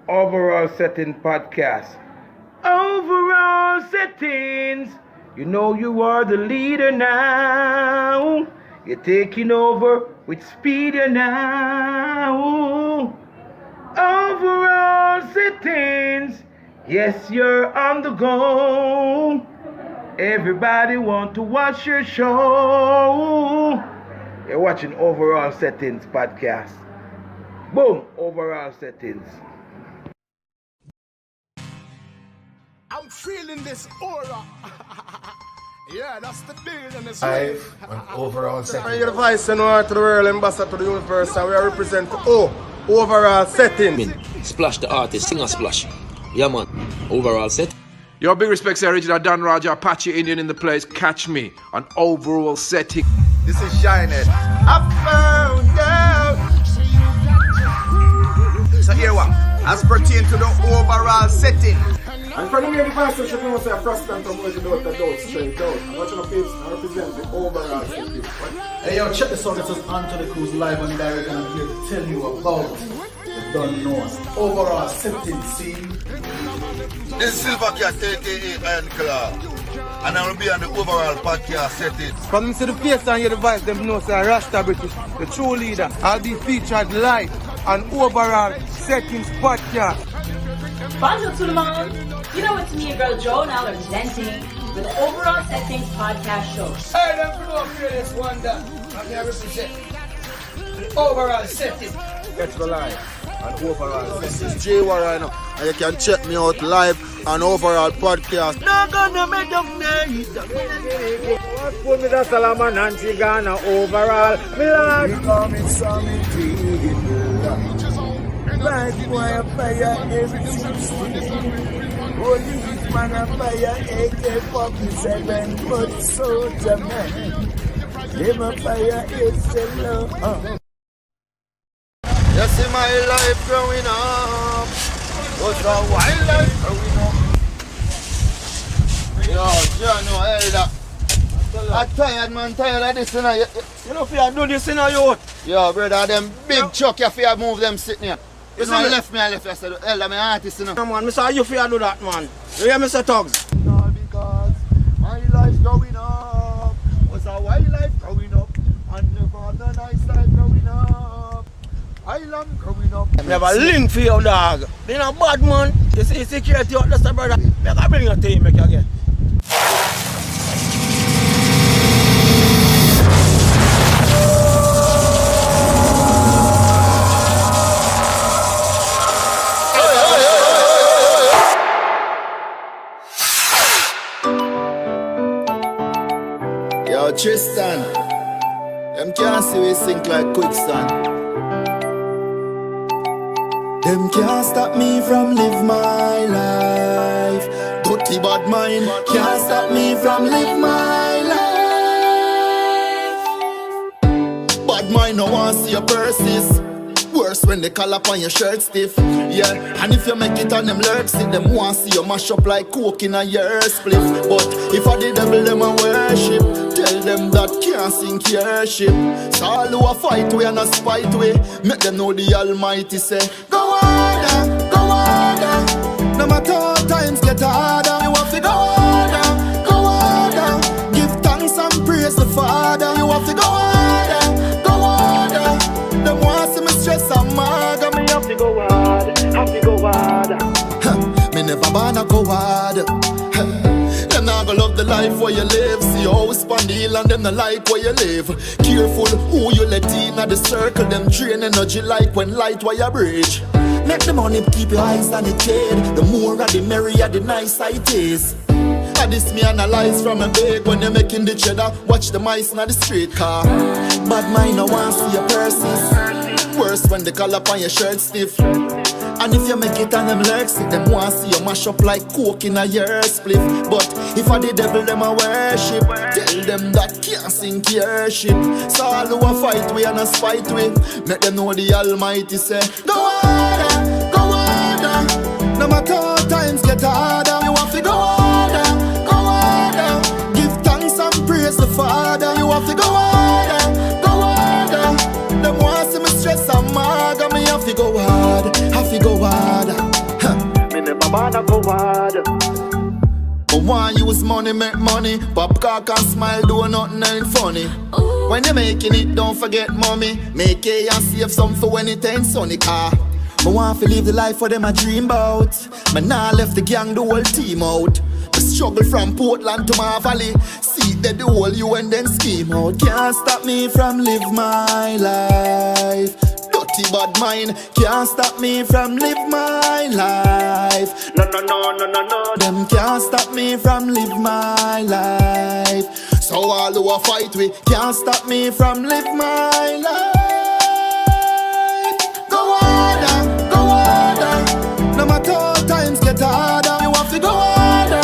Overall Setting Podcast. Overall Settings. You know you are the leader now. You're taking over with speed now. Overall Settings. Yes, you're on the go. Everybody want to watch your show. You're watching Overall Settings Podcast. Boom, Overall Settings. I'm feeling this aura. Yeah, that's the deal in this Live on Overall Settings. I'm the vice to the world, ambassador to the universe, and we are representing Overall Settings. Splash the artist, singer Splash. Yeah man, Overall Set. Your big respects to original Dan Raja, Apache Indian in the place. Catch me on Overall Setting. This is Shinehead. I found out. So here what? As pertain to the overall setting. And for the main device, you know say a frostant from where you do the dots straight out. I'm watching the pips and represent the overall setting. Hey yo, check this out. This is Anthony Cruz live and direct, and I'm here to tell you about the Don't Know Us Overall Setting scene. This is Silver Cat, aka Iron Claw, and I will be on the Overall Podcast Setting. From me see the face and hear the voice, them know say Rasta British, the true leader. I'll be featured live on Overall Settings Podcast. Bonjour tout le monde. You know it's me, your girl Joe, now representing with the Overall Settings Podcast Show. Hey, don't know fearless wonder. I'm here represent the Overall Settings. Let's go live on Overall Settings. This is Jay Warren, and you can check me out live on Overall Podcast. Not gonna make them nice. What put me that Salaman and Tigana Overall? Me like you coming some like boy a fire everything. Holy man a fire AK-47, but soldier man. Them a fire is the love. You see my life growing up was a wild life growing up. Yo, John, no, elder. I'm tired, man, tired of this, you know. You know, if you do this, you know, youth. Yo, brother, them big chuck, you have to move them sitting here. You know, I left me, I said, elder, my artist, you know. No, man, I say, you have to do that, man. You hear me say, Tugs? No, because my life growing up was a wild life growing up. And never had a nice life growing up. Island growing up. Never link for your dog. Being a bad man, you see security out there, brother. Make I bring your team, make you get. Yo, Tristan, them can't see we sink like quicksand. Them can't stop me from live my life. Dirty bad mind can't stop me from live my life. Bad mind no want see your purses. Worse when they call up on your shirt stiff. Yeah, and if you make it on them lurks, see them want see you mash up like coke in a year spliff. But if I the devil them a worship, tell them that can't sink your ship. So all who a fight we and a spite we, make them know the Almighty say, go harder, go harder. No matter how times get harder, you have to go harder, go harder. Give thanks and praise the Father. You have to go harder, go harder. Them want see me stress and mad, and me have to go hard, have to go hard. Me never wanna go hard. Them not gonna love the life where you live. See how we span the hill and them not like where you live. Careful who you let in at the circle. Them drain energy like when light wire bridge. Make the money keep your eyes on the kid. The more of the merrier the nicer it is. And this me analyze from a bag when you're making the cheddar. Watch the mice in the street car. Bad mind no want see your purses. Worse when they call up on your shirt stiff. And if you make it on them legs, see them want see you mash up like coke in a year spliff. But if I the devil them a worship, tell them that can't sink your ship. So all who a fight we and a spite we, make them know the Almighty say, go harder, go harder. No matter how times get harder, you have to go harder, go harder. Give thanks and praise the Father. You have to go harder, go harder. Them want see me stress and mad, and me have to go hard, have to go harder. make money. Pop cock and smile, do nothing ain't funny. When you're making it, don't forget mommy. Make it and save some for when it ain't sunny car. I want to live the life for them I dream about. But now left the gang, the whole team out. I struggle from Portland to my valley. See that the whole you and then scheme out. Can't stop me from live my life. Dirty bad mind can't stop me from live my life. No. Them can't stop me from live my life. So all who a fight with can't stop me from live my life. Go harder. No matter how times get harder, you have to go harder.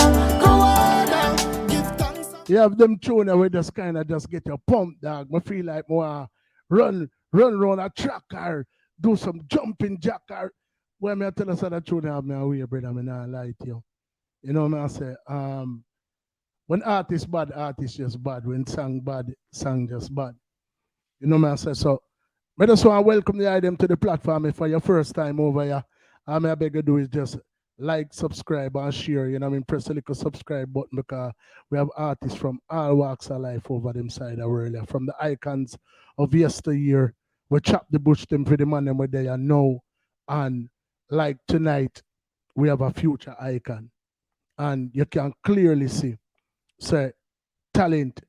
Give thanks. You have them tune where just kind of just get your pump, dog. I feel like more run around a track or do some jumping jack or when I tell us that tune have me away, brother, I not lie to you. You know what I say? When artist bad, artist just bad. When song bad, song just bad. You know what I say? So I just want to welcome the item to the platform. If for your first time over here, all I beg you do is just like, subscribe, and share. You know what I mean? Press the little subscribe button because we have artists from all walks of life over them side of earlier. From the icons of yesteryear, we chop the bush them for the man them where they are now. And like tonight, we have a future icon. And you can clearly see, say, talent,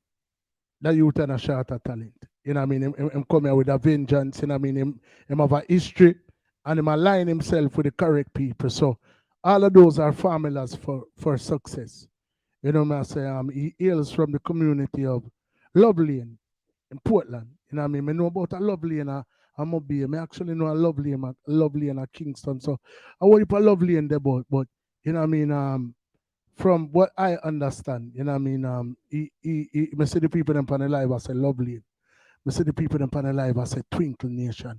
the youth and a short of talent. You know what I mean? Him come here with a vengeance. You know what I mean? Him have a history and him align himself with the correct people. So all of those are formulas for success. You know what I say? He hails from the community of Love Lane in Portland. You know what I mean? I know about a Love Lane and Mobile. I actually know a Love Lane at Kingston. So I want you a Love Lane there, but you know what I mean? From what I understand, you know what I mean? I see the people in Panel Live, I say Love Lane. I see the people in Panel Live, I say Twinkle Nation.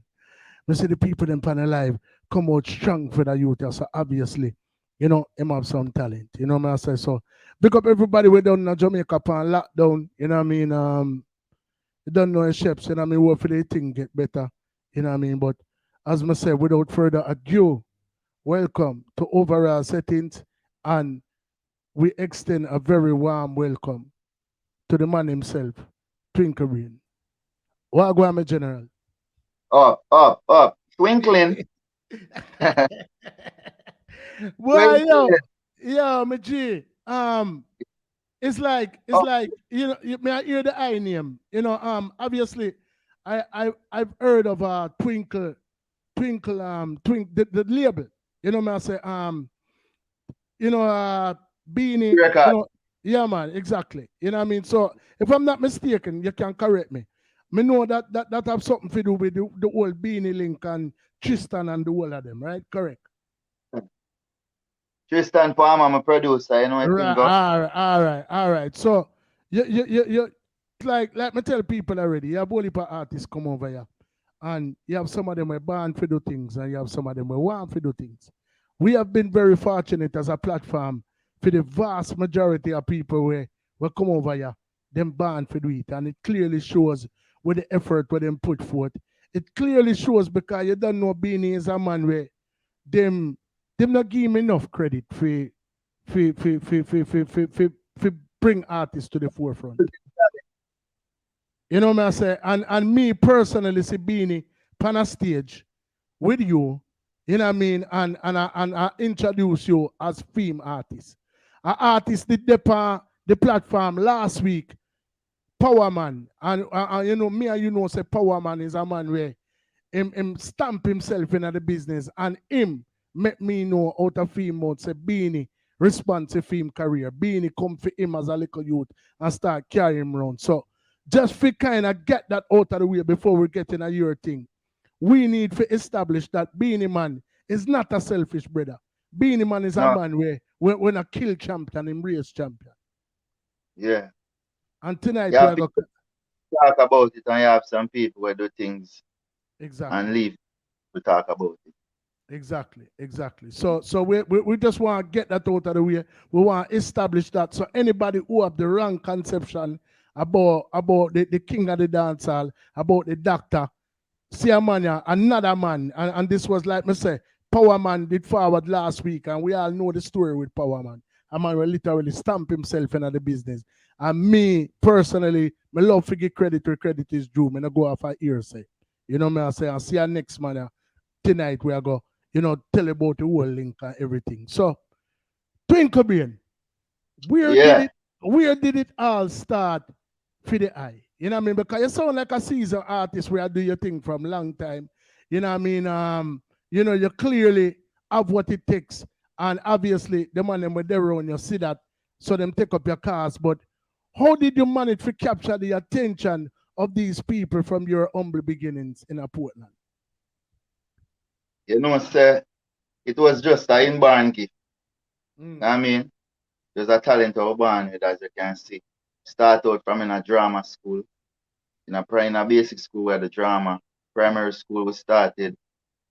I see the people in Panel Live come out strong for the youth. So obviously, you know, him have some talent. You know what I say? So pick up everybody way down in Jamaica upon lockdown. You know what I mean? You don't know the chefs, you know what I mean? Hopefully things get better. You know what I mean? But as I said, without further ado, welcome to Overall Settings, and we extend a very warm welcome to the man himself, Twinkle. What go on, my general? Up. Twinkling. Well, yo, my G. It's like you know, may I hear the I name? You know, obviously, I've heard of Twinkle, the label. You know, may I say you know, Beanie. You know, yeah, man, exactly. You know what I mean? So if I'm not mistaken, you can correct me. I know that have something to do with the old Beanie Link and Tristan and the whole of them, right? Correct. Tristan Palmer, I'm a producer, you know. Right, all right. So you like me tell people already, you have only artists come over here. And you have some of them who are born for do things, and you have some of them who want to do things. We have been very fortunate as a platform for the vast majority of people who come over here, them born for do it. And it clearly shows with the effort where them put forth. It clearly shows because you don't know Beanie is a man where them not give him enough credit for bring artists to the forefront. You know what I say? And me personally see Beanie on a stage with you, you know what I mean, and I introduce you as film artist. An artist did the platform last week, Power Man. And you know, me and you know say Power Man is a man where him stamp himself in the business, and him make me know out of film mode say Beanie respond to film career. Beanie come for him as a little youth and start carrying him around. So just for kind of get that out of the way before we get in a year thing, we need to establish that Beanie Man is not a selfish brother. Beanie Man is a man where when a kill champion, embrace champion. Yeah. And tonight you have to talk about it, and you have some people who do things and leave to talk about it. Exactly. So we just want to get that out of the way. We want to establish that. So anybody who have the wrong conception about the king of the dancehall, about the doctor, see a man here, another man, and this was like me say, Power Man did forward last week, and we all know the story with Power Man. a man will literally stamp himself in the business. And me, personally, me love to give credit where credit is due. Me not go off a hearsay. You know me, I say, I'll see you next man. Tonight we are go, tell about the whole link and everything. So, Twinkle Brain, where did it all start for the eye? You know what I mean? Because you sound like a seasoned artist where I do your thing from long time. You know what I mean? You clearly have what it takes. And obviously, the man them with their own, you see that. So them take up your cars. But how did you manage to capture the attention of these people from your humble beginnings in Portland? Sir, it was just an inborn gift. I mean, there's a talent I was born with, as you can see. Start out from in a drama school. In a basic school where the drama. Primary school we started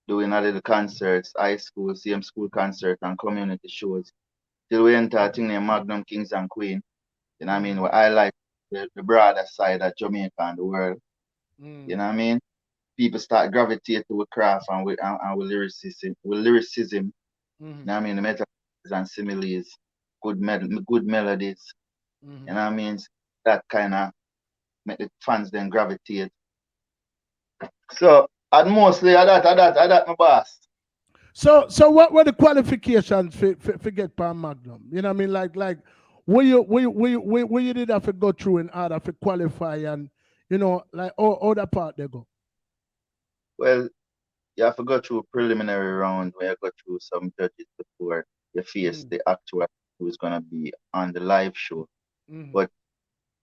doing a little concerts, high school, same school concert and community shows. Till we enter a thing named MAGNUM Kings and Queen. You know what I mean? Where I like the broader side of Jamaica and the world. You know what I mean? People start gravitate to a craft and with lyricism. You know what I mean? The metaphors and similes, good melodies. You know what I mean? That kind of make the fans then gravitate. So, and mostly that my boss. So what were the qualifications for get per MAGNUM? You know what I mean? Like where you did have to go through in order to qualify and like all that part they go? Well, you have to go through a preliminary round where you go through some judges before you face the actual who's gonna be on the live show. But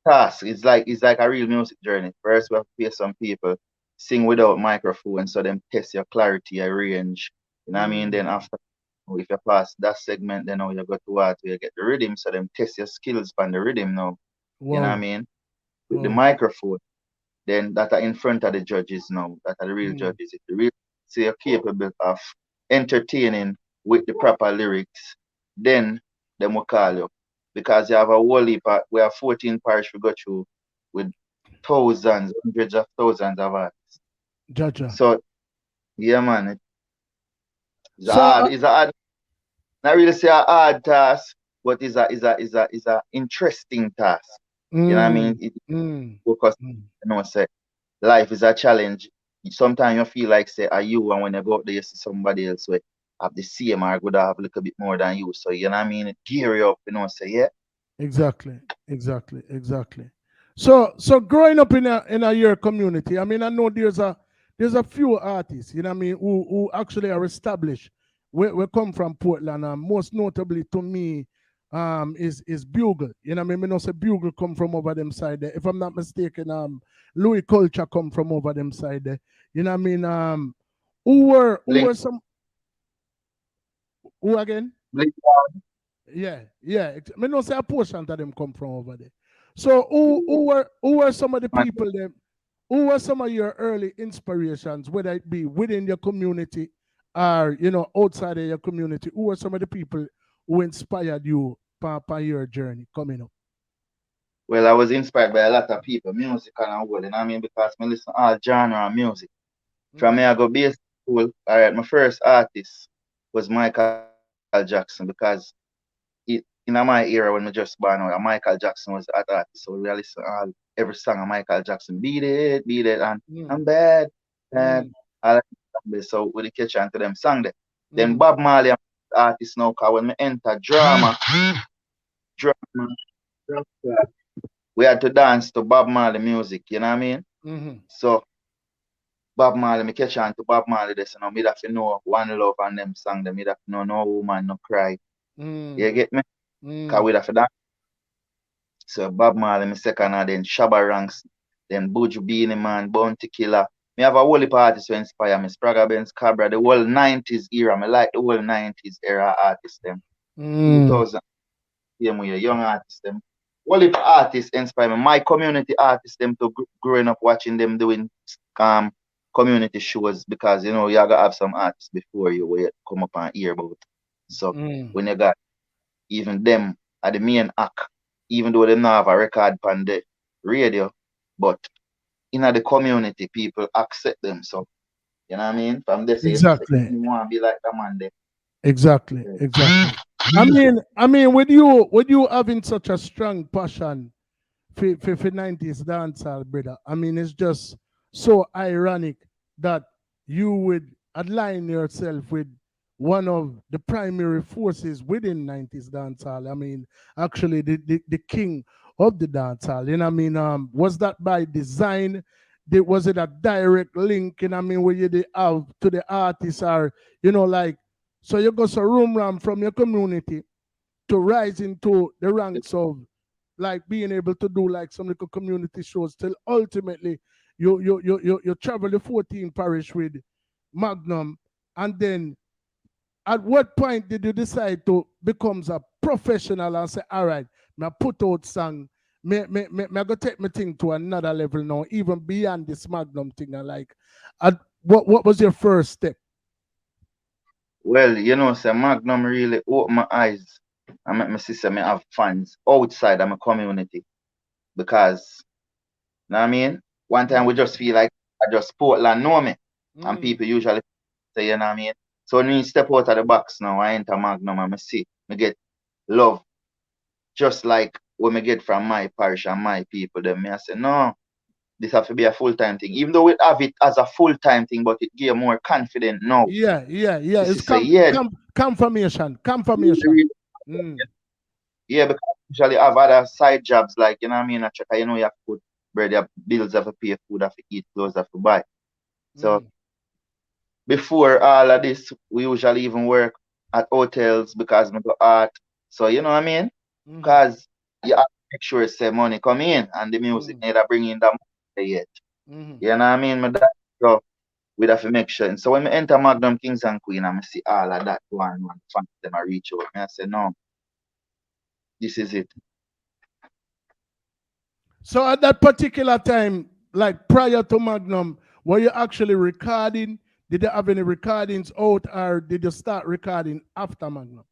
task is like a real music journey. First we have to face some people, sing without microphone, so them test your clarity, your range. You know what I mean? Then after if you pass that segment, then now you go to what where you get the rhythm, so them test your skills on the rhythm now. Wow. You know what I mean? With the microphone. Then that are in front of the judges now, that are the real judges. If you really say you're capable of entertaining with the proper lyrics, then them will call you. Because you have a whole heap we have 14 parish we go through with thousands, hundreds of thousands of artists. Gotcha. So yeah man, it's a hard, not really say a hard task, but it's a interesting task. You know what I mean? Because say life is a challenge. Sometimes you feel like say are you, and when you go out there you see somebody else with have the same or could have a little bit more than you. So you know what I mean? Gear you up, say yeah. Exactly. So growing up in your community, I mean, I know there's a few artists, you know what I mean, who actually are established. We come from Portland, and most notably to me, is Bugle. You know what I mean? I know say Bugle come from over them side there. If I'm not mistaken, Louis Culture come from over them side there. You know what I mean? Who were some who again? Yeah. I know say a portion of them come from over there. So who were some of the people them? Who were some of your early inspirations, whether it be within your community or outside of your community? Who were some of the people who inspired you for your journey coming up? Well, I was inspired by a lot of people, music and all, you know what I mean? Because I listen to all genre of music. From me, I go basic school. All right, my first artist was Michael Jackson because in my era when I just born out, Michael Jackson was the artist. So we listen to every song of Michael Jackson. Beat it, and I'm bad. All that. So we catch on to them song there. Then Bob Marley, I'm the artist now, because when I enter drama, we had to dance to Bob Marley music, you know what I mean? So Bob Marley, me catch on to Bob Marley this, me have to know One Love and them song, me have to know No Woman No Cry. You get me? Because we have to dance. So Bob Marley, me second, and then Shabba Ranks, then Buju Beanie Man, Bounty Killer. Me have a whole heap of artists who inspire me. Spragga Benz, Cabra, the whole 90s era. Me like the whole 90s era artists them. 2000, same way, young artists them. Whole heap of artists inspire me. My community artists them to growing up watching them doing community shows, because you gotta have some artists before you where you come up and hear about. So when you got even them are the main act, even though they don't have a record on the radio, but in the community people accept them. So you know what I mean? From this exactly. You want to be like that man there. Exactly. I mean, with you having such a strong passion for 90s dancehall, brother. I mean, it's just so ironic that you would align yourself with one of the primary forces within 90s dancehall. I mean, actually, the king of the dancehall. You know, I mean, was that by design? Was it a direct link? You know, I mean, where you have to the artist, or like, so you go so room ram from your community to rise into the ranks of like being able to do like some little community shows till ultimately you travel the 14 parish with Magnum, and then at what point did you decide to becomes a professional and say, all right, me put out song, me go take my thing to another level now, even beyond this Magnum thing, and like, what was your first step? Well, say Magnum really opened my eyes and make me see say me have fans outside of my community. Because, you know what I mean? One time we just feel like I just Portland know me. And people usually say, you know what I mean? So when we step out of the box now, I enter Magnum and I see, me get love just like what me get from my parish and my people. Then me I say, no, this have to be a full-time thing. Even though we have it as a full-time thing, but it give more confident now. Yeah. This It's is say, yeah. confirmation. Yeah, because usually have other side jobs like, you know what I mean? I check, you know, you have to put bread, you have bills, you have to pay food, you have to eat, clothes, you have to buy. So before all of this, we usually even work at hotels because we go art. So you know what I mean? Because you have to make sure say money come in and the music need to bring in that money yet. You know what I mean? So we have to make sure. And so when I enter Magnum Kings and Queen and I see all of that go on, fans them I reach out. I say, no, this is it. So at that particular time, like prior to Magnum, were you actually recording? Did you have any recordings out, or did you start recording after Magnum?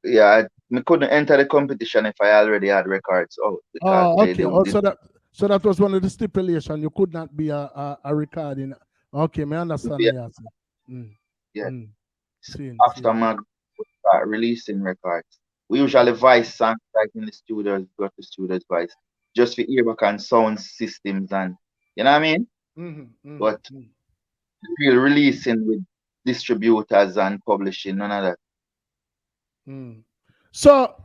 Yeah, I couldn't enter the competition if I already had records out because okay. So that was one of the stipulations. You could not be a recording. Okay, I understand. Yeah. After Magnum, we start releasing records. We usually voice songs like in the studios, go to studios voice, just for ear back and sound systems and you know what I mean? But real releasing with distributors and publishing, none of that. So,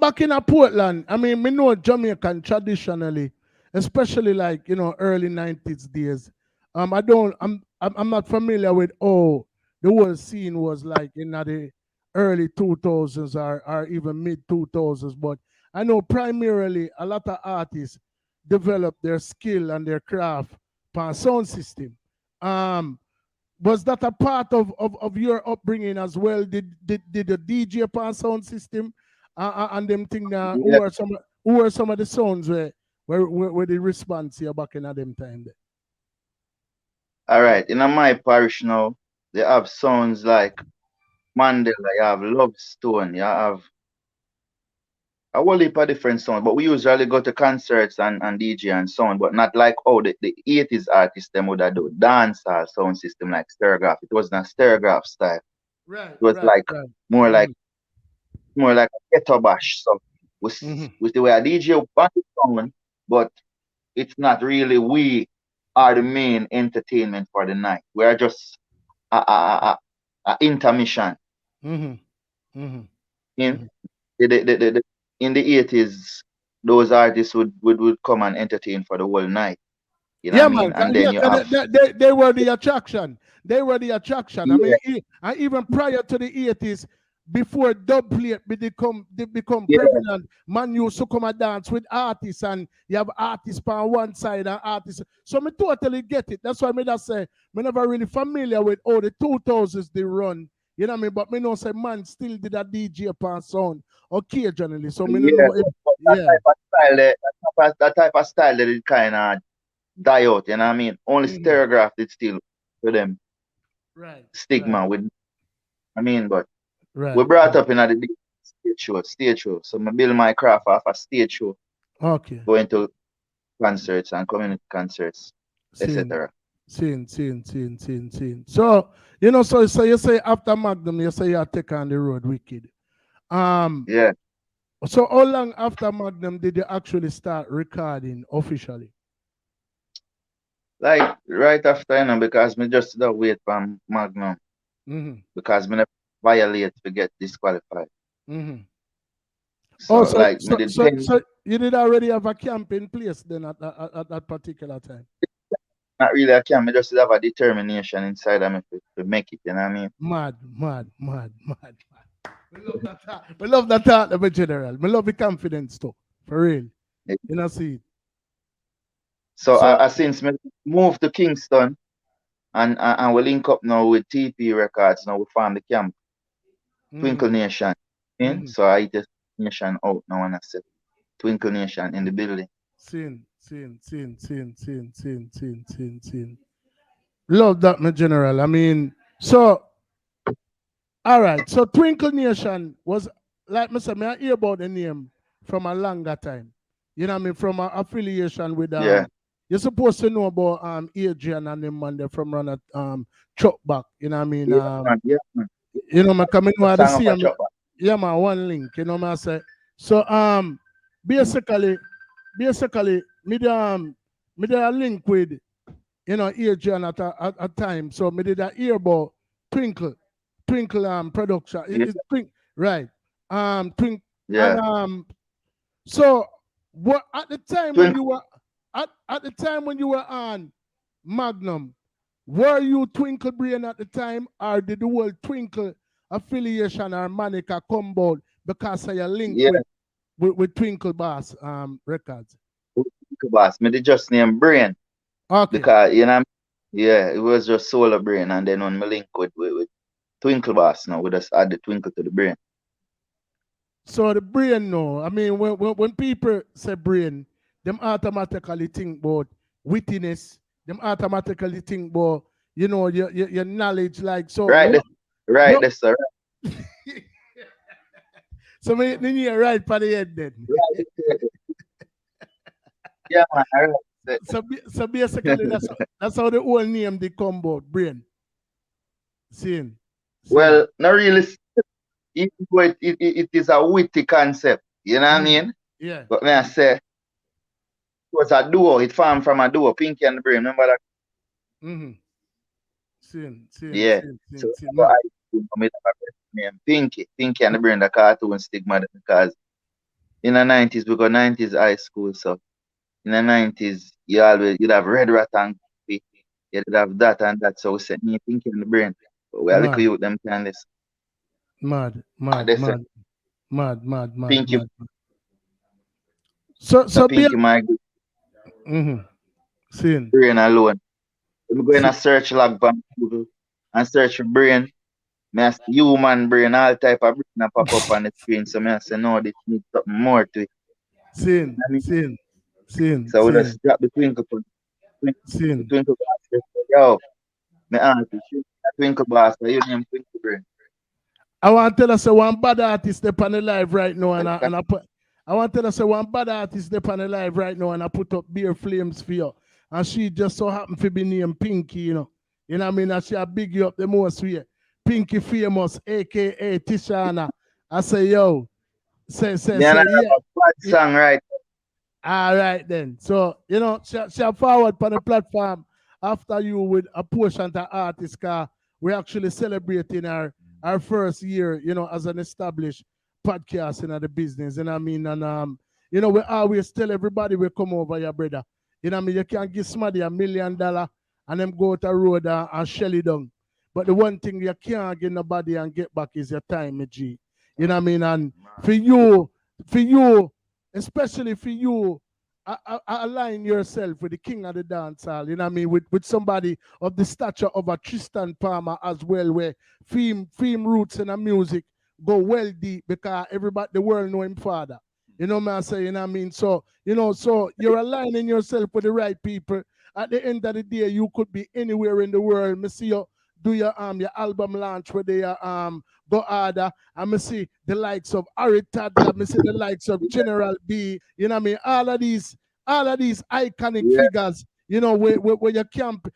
back in Portland, I mean, we know Jamaican traditionally, especially like, early 90s days. I'm not familiar with how the whole scene was like in the early 2000s or even mid 2000s, but I know primarily a lot of artists developed their skill and their craft per sound system. Was that a part of your upbringing as well? Did the DJ per sound system and them thing who are some of the sounds where the response here back in at them time there? All right, in my parish now, they have sounds like Mandela, you have Love Stone, you have a whole heap of different sounds, but we usually go to concerts and DJ and sound, but not like the 80s artists them would have do dancehall sound system like Stereograph. It wasn't a Stereograph style. Right. It was more like a ghetto bash. So with the way a DJ would band it sound, but it's not really we are the main entertainment for the night. We are just a intermission. In the 80s, those artists would come and entertain for the whole night. You know what I mean? And then you have they were the attraction. They were the attraction. I mean, even prior to the 80s, before dub plate become prevalent, man used to come and dance with artists, and you have artists on one side and artists. So me totally get it. That's why me just say me never really familiar with all the 2000s they run. You know what I mean? But me know say man still did a DJ upon sound occasionally. So me know if, that type of style that it kind of die out. You know what I mean? Only Stereograph did still for them stigma with. I mean, but we brought up in the stage show. So I build my craft off a stage show. Okay. Going to concerts and community concerts, etc. Seen. So, so you say after Magnum, you say you take on the road wicked. Yeah. So how long after Magnum did you actually start recording officially? Like right after, because me just don't wait for Magnum. Because me never violate to get disqualified. So like me did pay. So you did already have a camp in place then at that particular time? Not really a camp, me just have a determination inside of me to make it, you know what I mean? Mad. We love that thought of a general. We love the confidence too. For real. Yeah. You know, see it. So I since me moved to Kingston and we link up now with TP Records, now we form the camp. Twinkle Nation. So I just Nation out now and I said Twinkle Nation in the building. Seen. Love that, my general. I mean, so all right. So Twinkle Nation was like me say, I hear about the name from a longer time. You know what I mean? From an affiliation with Yeah. You're supposed to know about Adrian and them man they from run at Chuck Back. You know what I mean? Yeah, man. You know, I come in with the Song of a same. Chuck Back. Yeah, man, one link. You know what I say? So basically, me the link with Adrian at a time. So me did a hear about Twinkle production. Yeah. It's right. Twinkle. Yeah. And so what at the time when you were at the time when you were on Magnum, were you Twinkle Brain at the time, or did the whole Twinkle affiliation or Monica come about because of your link with Twinkle Bass Records? Twinkle Bass, me did just name Brain. Okay. Because it was just Solar Brain, and then when me link with Twinkle Bass now, we just add the Twinkle to the Brain. So the Brain, no. I mean, when people say Brain, them automatically think about wittiness. Them automatically think about your knowledge, like so. Right, that's right. So me need right for the head then. Yeah, man. So basically, that's how the whole name they come about, Brain. Seeing. Well, not really. It is a witty concept, you know what I mean? Yeah. But may I say, it was a duo. It formed from a duo, Pinky and the Brain. Remember that? Yeah. So I made a name Pinky and the Brain, the cartoon stigma, because in the 90s, we got 90s high school, so in the 90s, you'd have Red Rat and you'd have that and that. So we said, me Pinky and the Brain. But we are little youth, them can this. Mad. Pinky. So Pinky, my good. Seeing. Brain alone. I'm going to search log on Google and search for Brain. I see human brain, all type of brain pop up on the screen. So I say, no, this needs something more to it. Seeing. So we just drop the Twinkle. Seeing. Twinkle Bass. Yo, my auntie, Twinkle Bass, you name Twinkle Brain. I want to tell us one bad artist step on the live right now, and I want to tell us one bad artist step on the live right now, and I put up Beer Flames for you, and she just so happened to be named Pinky, you know what I mean? And she a big you up the most way. Pinky Famous, aka Tishana. I say, yo, say, yeah. Bad song, right? All right then. So she forward on the platform after you with a portion of artist car. We're actually celebrating our first year, as an established podcast in the business. And I mean, and we always tell everybody we come over here, brother. You know what I mean? You can't give somebody $1 million and them go to the road and shell it down. But the one thing you can't give nobody and get back is your time, my G. You know what I mean? And for you, especially for you, align yourself with the king of the dancehall, you know what I mean, with somebody of the stature of a Tristan Palmer as well, where theme roots in the music go well deep because everybody, the world know him father. You know what I'm saying? You know what I mean? So, so you're aligning yourself with the right people. At the end of the day, you could be anywhere in the world. Me see you do your album launch where they go harder. And me see the likes of Harry Tadler, me see the likes of General B. You know what I mean? All of these iconic figures, you know, where you camp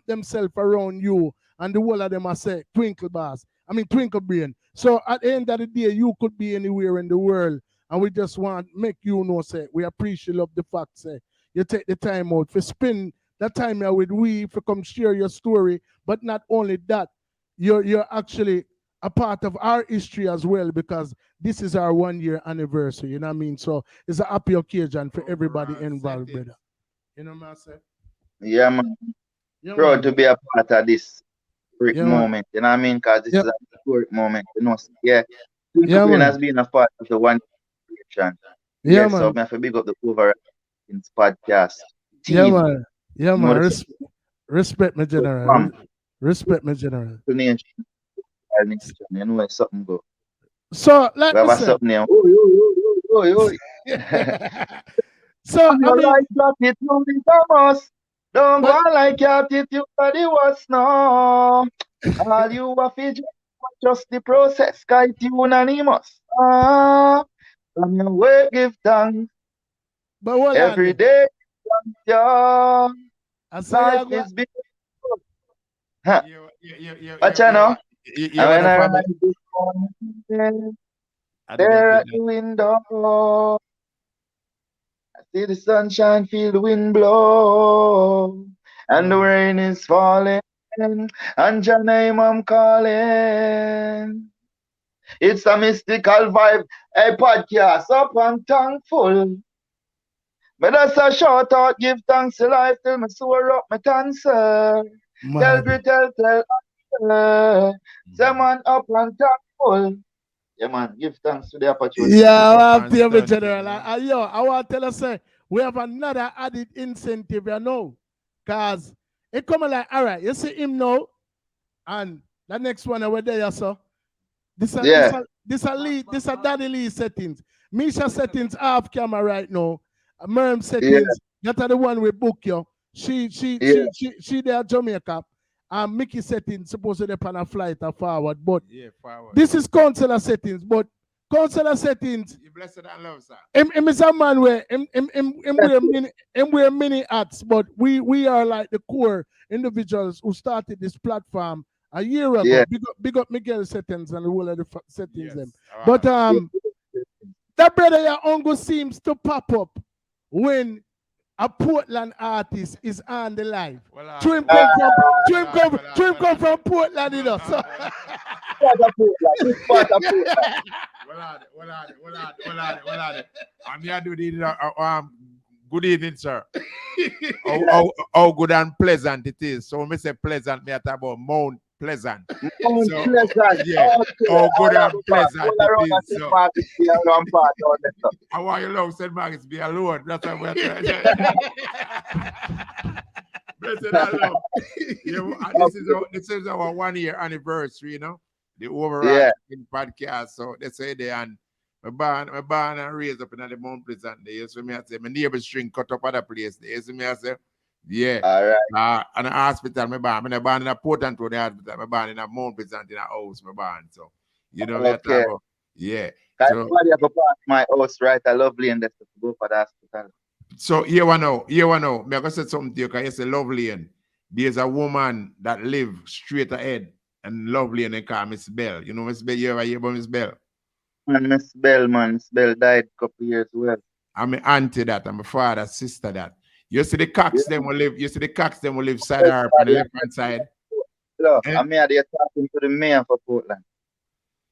themselves around you, and the whole of them are say Twinkle Boss. I mean Twinkle Brain. So at the end of the day, you could be anywhere in the world, and we just want make you know, say we appreciate of the fact, say you take the time out to spend that time here with we to come share your story. But not only that, you're actually a part of our history as well, because this is our 1 year anniversary. You know what I mean? So it's a happy occasion for everybody involved, brother. You know what I say? Yeah, man. Yeah, Proud man. to be a part of this historic Yeah, man. moment. You know what I mean? Because this Yeah. is a historic moment. You know, yeah. Twinkle Yeah, Brain man. has been a part of the 1 year creation. Yeah, Yes, so man. I have to big up the overall podcast Yeah, team. man. Yeah, You know, man. the Respect me, general. Respect me, general. nation, you know, where something go. So, like We have I a said, something name. Oi. so I You mean, like that it you be Thomas. Don't go on like that it you body was no. All you have to do just the process, guys, you unanimous. From your way give thanks but hold every on. day. Yeah. I say Life you is beautiful. Huh. You But you know, and want when a I family? rise this morning, I didn't there get at the window, I see the sunshine, feel the wind blow, and the rain is falling, and your name I'm calling. It's a mystical vibe, a podcast up and thankful. But that's a shout out, give thanks to life till me soar up my cancer. Tell man. say man up and thankful. Yeah man, give thanks to the opportunity. Yeah, I have to be general. I want to tell us, say, we have another added incentive, you know, because it come like, all right, you see him now, and the next one over there, so this a Daddy Lee settings. Misha settings off camera right now. Merm settings, that are the one we book you. She there at Jamaica. And Mickey settings supposedly on a flight or forward. But forward. this is counselor settings. But counselor settings, You blessed and love, sir. him is a man where him wear many hats, but we are like the core individuals who started this platform a year ago. Yeah. Big up Miguel settings and the whole of the settings them. All But right. that brother your uncle seems to pop up when a Portland artist is on the live. Trim come from Portland, you know. So. I'm here to do good evening, sir. how good and pleasant it is. So when we say pleasant, me talk about Mount Pleasant. Mount So, Pleasant. yeah. How good and pleasant All it is. around So. I want you love St. Margaret's be alone. That's what we're trying to Blessed and love. This is our 1 year anniversary, you know. The overall podcast. So they say they and my born and raised up in the Mount Pleasant. They used to me I say my neighbor string cut up other place. They used to me I say, yeah. All right. And the hospital, my born. I'm born in a Portland to the hospital. My born in a Mount Pleasant in a house, my born. So you know Okay. yeah. So, everybody have a pass my house, right? I lovely and that's to go for the hospital. So you wanna know. I'm gonna say something to you because you say lovely and there's a woman that live straight ahead and lovely and they call Miss Bell. You know Miss Bell, you ever hear about Miss Bell? And Miss Bell died a couple years well. I'm an auntie that, I'm a father, sister that. You see the cocks them will live side her on the left hand side. Look, I'm here there talking to the mayor for Portland.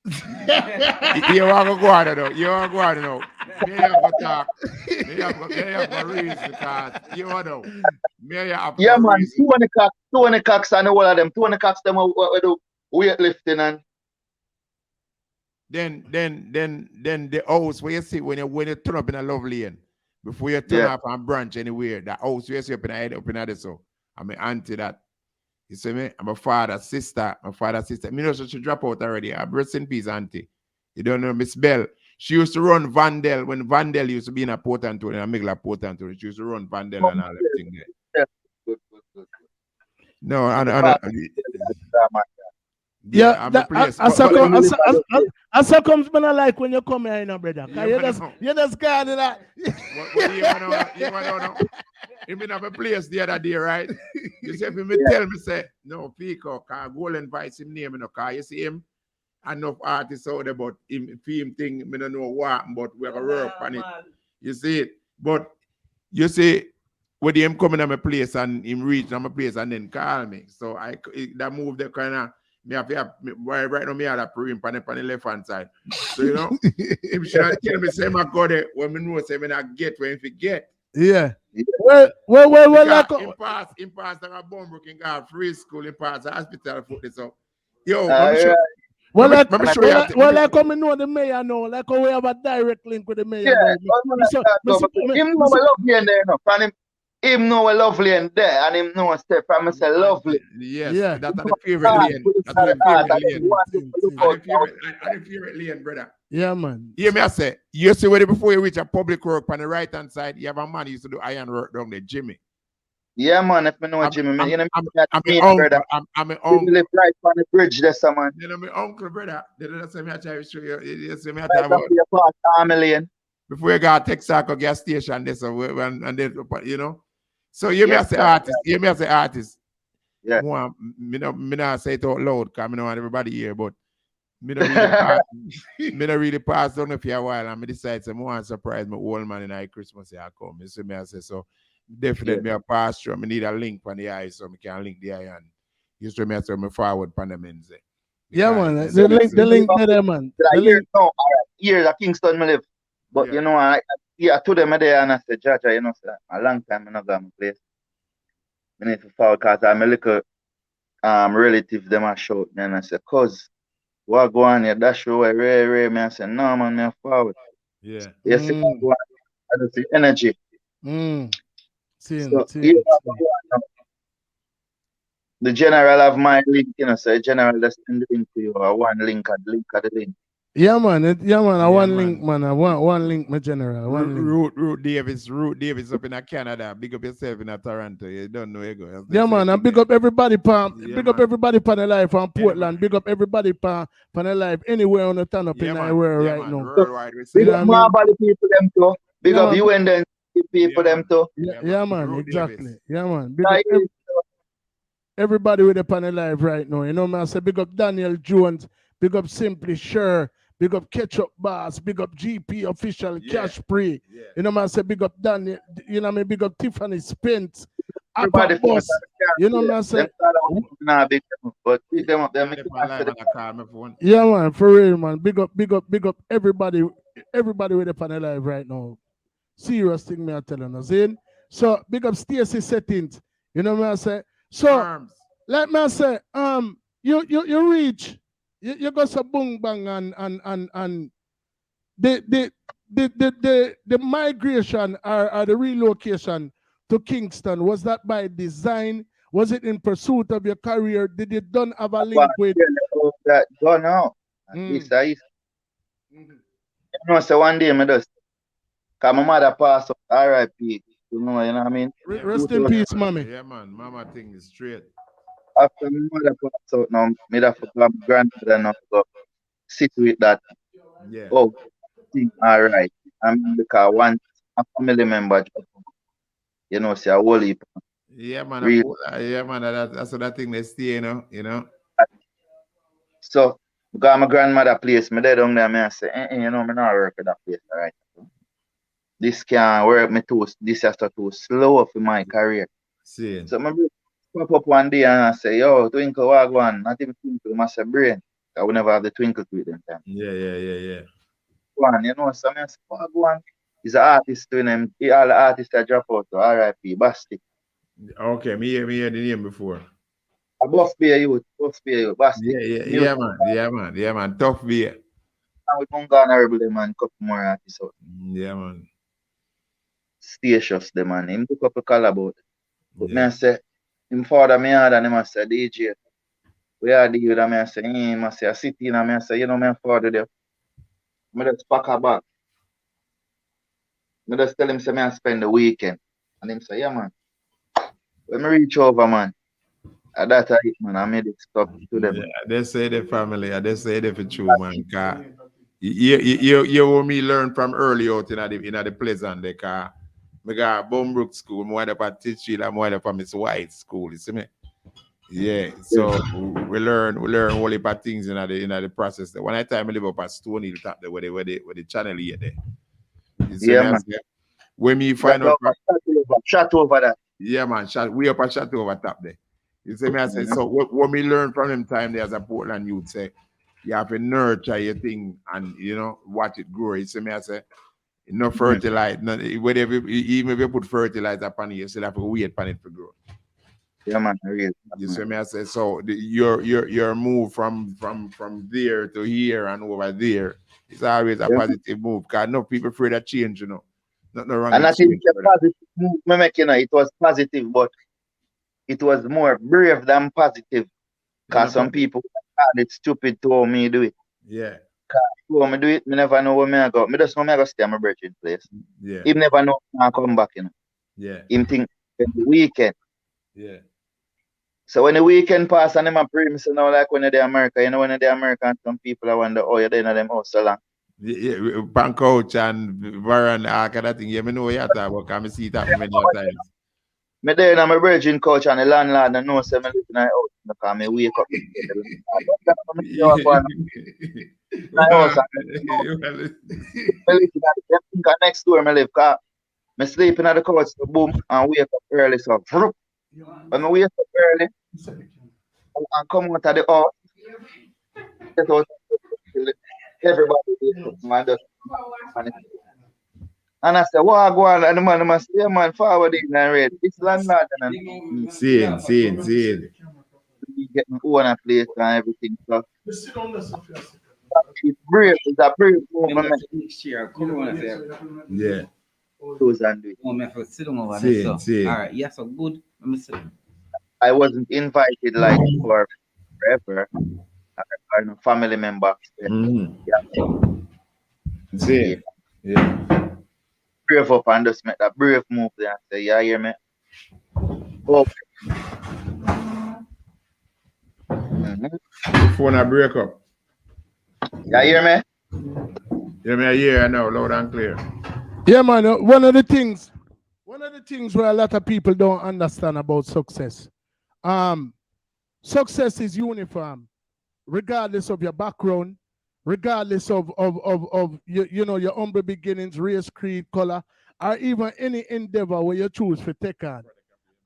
You want to go out though. You want to go out now. Me have to talk. Me have to reason because you know. Me have to man, reason. 20 cocks and all of them. 20 cocks them we do weightlifting and then the house where you see when you turn up in a love lane before you turn up and branch anywhere, the house where you see up in the head up in the so I'm an auntie that. You see me? I'm a father, sister. Me know she drop out already. I'm rest in peace, auntie. You don't know Miss Bell. She used to run Vandel when Vandel used to be in a Port Antonio, in a Migla Port Antonio. She used to run Vandel and all that thing there. Good. No, I so comes when I like when you come here, you know, brother. You just got it. You want to know? him in a place the other day, right? You see, if him tell me, say, no, Pico, cause Golden Vice him name, you know, cause you see him, enough artists out there, but him thing, I don't know what, but we're gonna work on it. You see it? But you see, when him coming to my place and him reach to my place and then call me. So that move the kind of me have right now me have a pre on the left hand side. So you know, him should have tell me say I go there when me know say me not get where him forget. Yeah. Well, like him pass the bomb broken guard free school, him pass the hospital foot this up. Yo, like come know the mayor now, like how we have a direct link with the mayor. Him know a lovely in there, and him know a lovely in there, and him know a step from me say lovely. Yes, yeah, that's the favorite lane. That's the favorite lane, brother. Yeah, man. Hear me, I say, you see where before you reach a public work on the right hand side, you have a man who used to do iron work down there, Jimmy. Yeah, man, if me know Jimmy, man, you know, I'm an uncle. Live right on the bridge there, man. You know, my uncle, brother. That's me I try to show you. You see me before you got Texaco gas station, this and then, you know. So you may say artist. You may say artist. Yeah. Me not say it out loud, because I know everybody here, but me not really pass down for a while, and me decide to want to surprise my old man in Christmas here come. You see me I say so. Definitely me a pass through. I need a link on the eye so I can link the eye and used to me say me forward on the men's. Yeah, man. The link there, man. Years at Kingston me live. But you know, I to them there and I said, Jaja, you know, a long time I not go to my place. I need to follow because I'm a little relative them I shout me and I said, cuz what go on here, that show Ray me I said, no man, me forward. Yeah. Yes, I just see energy. The general have my link, you know, so the general just send the link to you or one link at the link. Yeah, man. One link, man. One link, my general. Root Davis up in Canada. Big up yourself in Toronto. You don't know you go. Yeah, man. And big up everybody up everybody pan the life from Portland. Big up everybody pan the life anywhere on the turn up in anywhere right now. Big up Marble people them too. Big up you and then people them too. Yeah, man. Exactly. Yeah, man. Big up everybody with the panel live right now. You know, man. I say big up Daniel Jones. Big up Simply Sure. Big up Ketchup Bass, big up GP Official, Cash Pre. Yeah. You know, man, I say big up Daniel, you know, I mean, big up Tiffany Spence. Everybody boss. You know, man, I say. But keep them up there. Yeah, man, for real, man. Big up everybody with the panel live right now. Serious thing, me, I'm telling you. See? So, big up Stacy Settings. You know, man, I say. So, let me say, you reach. You got some boom bang and the migration or the relocation to Kingston, was that by design? Was it in pursuit of your career? Did you don't have a link with that? Don't know. At least I used. You know, so one day I just cause my mother passed up RIP. You know what I mean? Rest in peace, mommy. Yeah, man. Mama thing is straight. After my mother passed out now, me have to my grandmother now to sit with that. Yeah. Oh, thing all right. I mean, because one a family member, you know, say a whole heap. Yeah, man. Yeah, man. That's that thing they stay, you know. So, because my grandmother place, me there down there, me I say, you know, me not work at that place, all right. This can't work me too. This has to too slow for my career. See. So, my pop up one day and I say, yo, Twinkle, what go on? Not even Twinkle, must say brain. I will never have the Twinkle to it them time. Yeah. One, you know, so I say, what go on? He's an artist to him. All the artists that drop out to RIP, Basti. Okay, me hear the name before. A Buff Beer youth, Basti. Yeah, man. Tough beer. And we don't go honorable them and couple more artists out. Yeah, man. Stacious them man. Him do couple collab out. But me I say, him father me hard and him I say, DJ, we are deal with him. I say, him I say, I sit in and I say, you know, my father there. I just pack a bag. I just tell him, say, I spend the weekend. And him say, yeah, man. When I reach over, man, at that time, man, I made it stop to them. Yeah, they say the family, they say the for true, man. You owe me learn from early out in the pleasant, because I got Bombrook School, I went up at Titchfield, I went up at Miss White School, you see me? Yeah, so we learn all about things in the process. One time I live up at Stony Hill top there where the channel here there. You see Yeah, me? man. When me find out shot over that. yeah, man, we up a shot over top there. You see me? I say, so what me learn from them time there as a Portland youth say, you have to nurture your thing and watch it grow. You see me? I say, no fertilizer, whatever, even if you put fertilizer upon it, you still have to wait upon it to grow. Yeah, man, real. You see me? I say, so your move from there to here and over there is always a positive move. Because no people afraid of change, Nothing wrong And with I think change. the positive move me make, it was positive, but it was more brave than positive. Because some people it's stupid to how me do it. Yeah. Because how me do it, me never know where me I go. Me just know me I go stay at my brethren's place. Yeah. He never know when I come back, Yeah. Him think the weekend. Yeah. So when the weekend pass and them a pray, me say now like when they're America, when they're American, some people I wonder, oh, you're there in them house so long. Yeah, pan coach and VARAIN, all kind of thing. Yeah, me know what you're talking about, because I see it happen many times. Me there in my virgin coach and the landlord and know say me live in my house because me wake up. My house and next door me live because me sleeping at the couch, so boom, and wake up early. So when I wake up early and come out of the house, everybody wake up and just and I said, what go on? And the man must say, yeah, man, forward in and read. It's landlord and seeing. You get my own place and everything. So it's brave, it's a brave movement. Yeah. Alright, yeah, so good. I wasn't invited like for forever. I know family members. Yeah. Brave up and just make that brave move there and say, yeah, hear me? Oh. Phone a break up. Yeah, hear me? Yeah, me I hear now, loud and clear. Yeah, man. One of the things where a lot of people don't understand about success. Success is uniform, regardless of your background, regardless of your humble beginnings, race, creed, color, or even any endeavor where you choose to take on.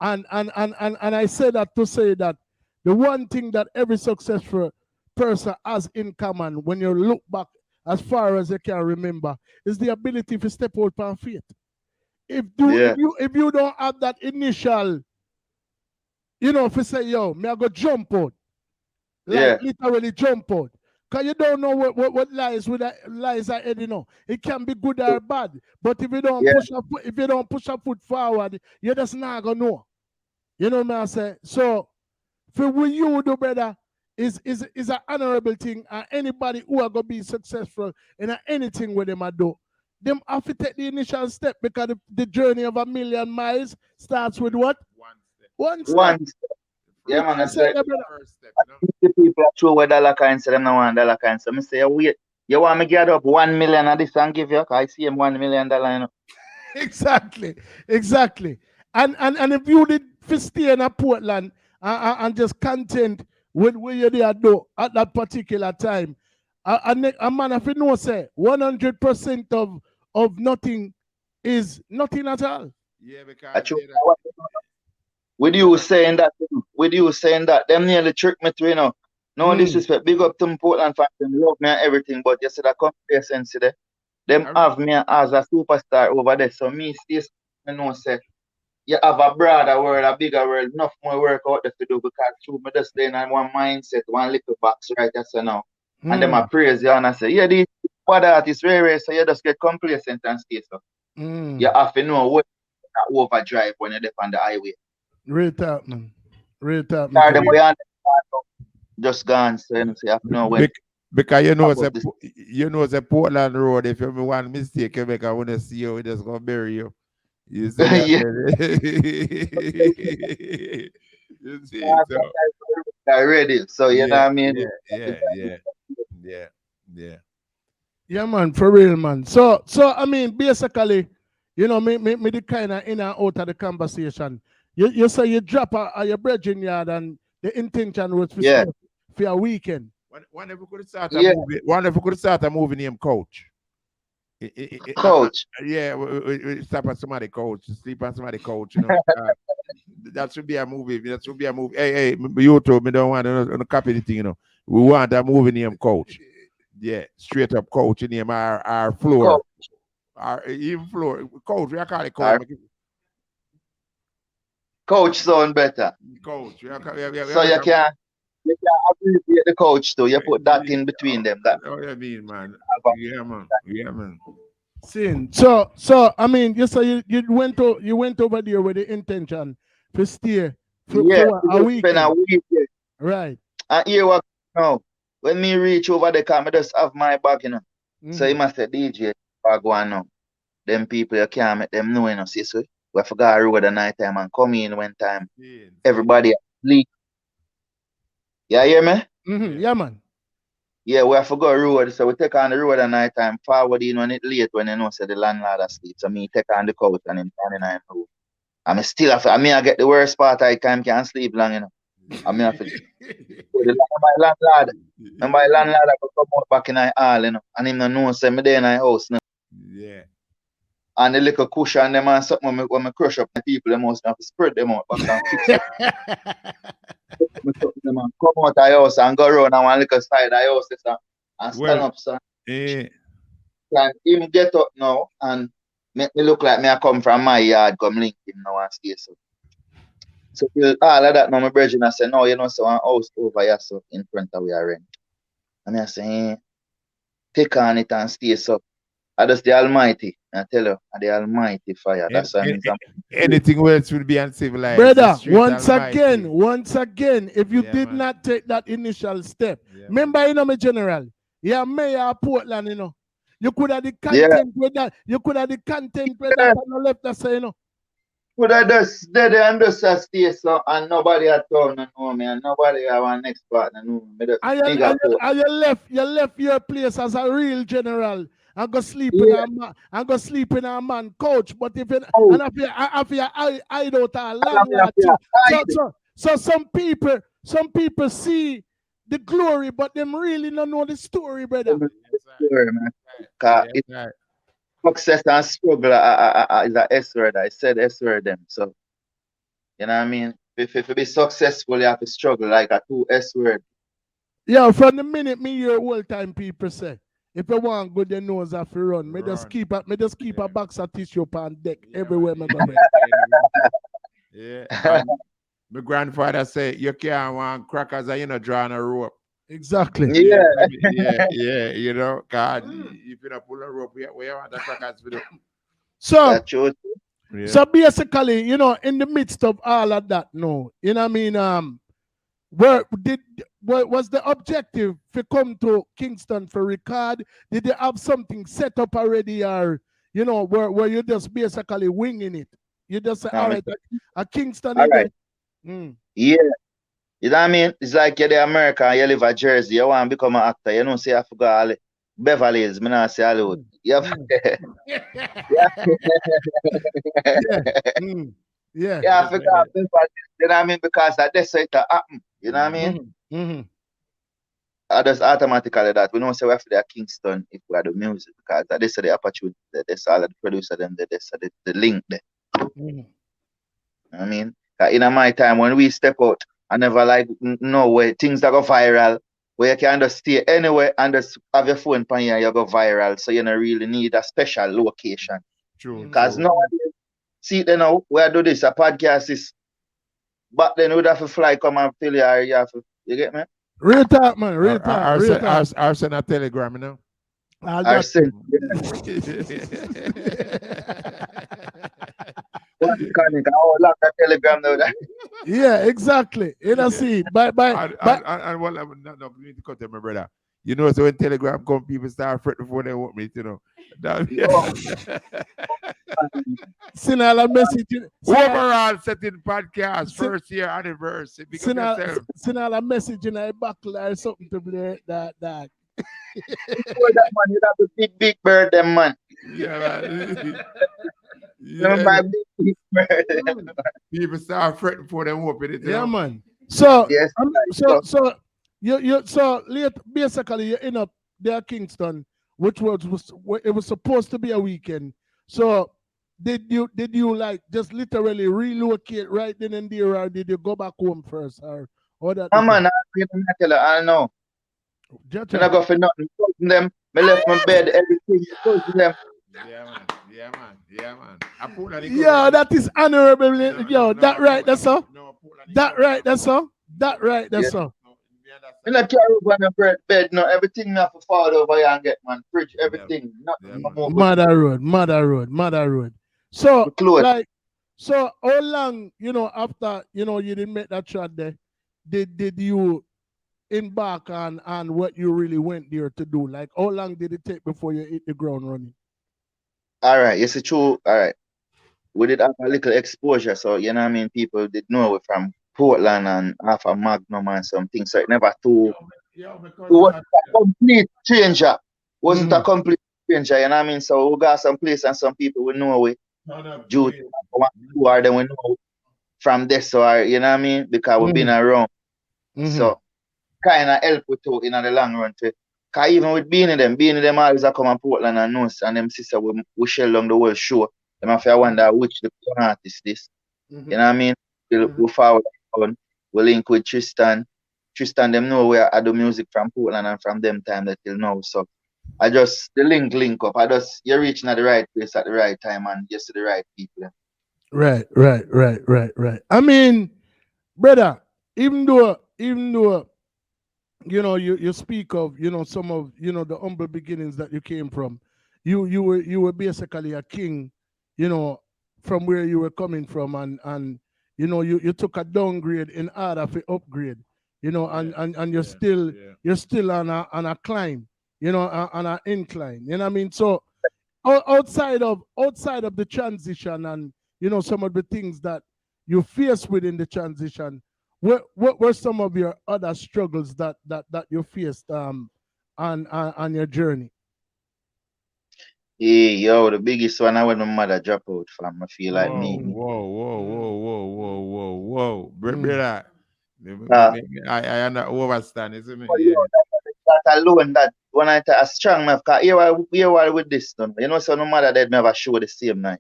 And I say that to say that the one thing that every successful person has in common when you look back as far as you can remember is the ability to step out on faith. If you don't have that initial, if you say, yo, me I go jump out, literally jump out. Because you don't know what lies ahead, It can be good or bad. But if you don't push a foot forward, you're just not gonna know. You know what I say? So for what you do, brother, is an honorable thing. And anybody who are gonna be successful in anything with them I do, them have to take the initial step because the journey of 1,000,000 miles starts with what? One step. Yeah, man, I say, the people throw away dollar coins, so them no want dollar coins. So I say, wait, you want me to get up 1 million of this and give you? I see him $1 million, Exactly. And if you did stay in a Portland and just content with where you did do at that particular time, a man if you know say 100% of nothing is nothing at all. Yeah, because with you saying that, them nearly tricked me to, no disrespect. Big up to Portland fans, them love me and everything, but you see that complacency there. Them have me as a superstar over there. So me still say you have a broader world, a bigger world, enough more work out there to do because through me just staying in one mindset, one little box right there so now. And them I praise you and I say, yeah, these bad artists rare, so you just get complacent and stay so. You have to know what overdrive when you're there on the highway. Real talk, man. Just gone, so you have to know when. Because the Portland Road, if you have one mistake, you make I want to see you, we just gonna bury you. You see that? You see so. Ready. So you know what I mean? Yeah. Yeah, man, for real, man. So I mean, basically, you know, me the kind of in and out of the conversation. You say you drop your bridging yard and the intention was to stay for a weekend. One if we could start a movie, one if we could start a movie named Coach. Coach. Yeah, we stop at somebody coach, sleep on somebody coach, you know. That should be a movie. That should be a movie. Hey, you told me don't want to copy the thing, you know. We want a movie named Coach. Yeah, straight up Coach name our floor. Coach. Our even floor. Coach, we call it Coach. Coach sound better. Coach. So you can abbreviate the coach too. You put that in between them. That. Oh, you mean, man. Yeah, man. Sin. So I mean, you say you went over there with the intention to stay for a weekend. Spend a weekend. Right. And here what now? When me reach over the car, I just have my bag, you know. So you must say DJ bag one now. Them people you can't make them know, you know, see so we forgot road the night time and come in when time. Yeah. Everybody sleep. You hear me? Yeah, man. Yeah, we have to go road, so we take on the road at night time, forward in when it's late when you know say the landlord asleep. So me take on the couch and him standing on the road. I mean still have I get the worst part I can't sleep long, you know. I mean have to my landlord. And my landlord I go come out back in the hall, you know, and him no know say me there in the house now. Yeah. And the little cushion them and something when me crush up the people, they must have to spread them out back and fix it. Come out of the house and go around and one little side of the house and stand up, son. Yeah. And him get up now and make me look like me I come from my yard, come link him now and stay so. So all of that now my brethren I say, no, you know, so one house over here so in front of where I rent. And I say, take on it and stay so. I just the Almighty. I tell you, the Almighty fire. That's why anything else will be uncivilized. Brother, once again, if you did not take that initial step, remember, you know, my general, mayor of Portland, you know, you could have the content with that. You could have the content with that and left us, you know. Could I just dead and just stay so and nobody at town know me and nobody our next partner know me. You left your place as a real general. I go sleep in a man coach, but if it and if you hide out a landlord, so some people see the glory, but them really don't know the story, brother. Story, man. Success and struggle is a S word. I said S word them. So you know what I mean? If you be successful, you have to struggle like a 2 S word. Yeah, from the minute me hear old time people say. If you want good, your nose have to run. Me just keep a box of tissue on deck everywhere me go. Yeah. My grandfather said you can't want crackers and you know drawing a rope. Exactly. Yeah. You know, God, if you don't pull a rope, where you want the crackers to do? So basically, you know, in the midst of all of that, no, you know what I mean? What was the objective to come to Kingston for record? Did you have something set up already, or you know, where you just basically winging it? You just say, all right, a Kingston event. Yeah. You know what I mean? It's like you're the American, you live at Jersey, you want to become an actor, you know, say I forgot all Beverly Hills, me not say Hollywood. Yeah. Yeah, I forgot Beverly Hills, you know what I mean? Because that's how it happen. You know what I mean? I just automatically that we don't say we have to do Kingston if we are the music because that is the opportunity. That's all the producer them there. That's the link there. I mean, in my time when we step out, I never like no way things that go viral where you can just stay anywhere and just have your phone on you and you go viral. So you don't really need a special location. True. Because nowadays, see then now where I do this, a podcast is back then we'd have to fly come and fill you get me? Real talk, man. Real talk. I'll send a telegram, you know. I'll send. Telegram now. Yeah, exactly. You know, see, and well, no, you need to cut them, my brother. You know, so when Telegram come, people start fretting before they want me, you know. Send all a message. Overall setting podcast, first year anniversary. Send all a message in a buckle or something to be that. That man, you have to big bird them, man. Yeah, man. Yeah. People start fretting for them open it. Yeah, man. So, yes, so so basically you end up there Kingston, which it was supposed to be a weekend. So did you like just literally relocate right then and there, or did you go back home first, or that? Man, I know. Judge. I go for nothing. Them, I left my bed, everything. Them. Yeah, man. Yeah, that is honorable. Yo, that right, that's all. That right, that's all. That right, that's all. I not carry over my bed, no. Everything I have to fall over here and get, man. Fridge, everything. Mother road. So, like, so how long, after, you didn't make that shot there, did you embark on what you really went there to do? Like, how long did it take before you hit the ground running? All right, yes, it's true. All right. We did have a little exposure, so, you know what I mean? People did know we from Portland and half a Magnum and some things, so it never too. It wasn't a complete stranger. Wasn't a complete stranger, you know what I mean? So we got some place and some people we know we due to one, two, or then we know from this, or you know what I mean? Because we've been around. So kind of help with too in the long run. Because even with being them always come on Portland and us and them sister we shell along the whole show. Them have to wonder which the artist this. You know what I mean? We forward on, we link with Tristan. Tristan them know where I do music from Portland and from them time that till now. So I just the link up. You're reaching at the right place at the right time and just to the right people. Right. I mean, brother, even though you speak of some of the humble beginnings that you came from, you were basically a king, from where you were coming from, and you took a downgrade in order to upgrade, and you're still on a climb, on an incline, you know what I mean? So outside of the transition and some of the things that you face within the transition, what were some of your other struggles that you faced on your journey? Yeah, yo, the biggest one I when my mother drop out from. I feel like me. Whoa. Brother, I understand, isn't it? Yeah. That alone, that when I tell a strong enough, because here with this done. So no matter that never show the same night.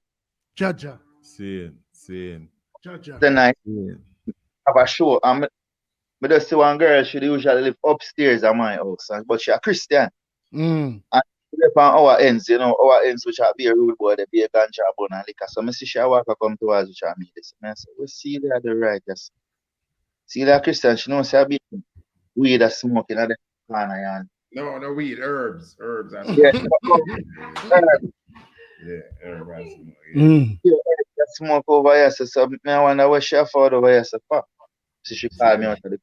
Jaja. Seeing. Jaja. The night have a show. I just see one girl, she usually live upstairs at my house, but she a Christian. And live on our ends, our ends which are be a rude boy, they be a ganja bun and liquor. So I see she walk come to us, which I mean this. I say, we see that the right, just see that Christian, she knows I be weed a smoking at the corner. No weed, herbs. Yeah, herbs. Yeah, smoke over here, so I wonder what she afford over here, so she called me out of the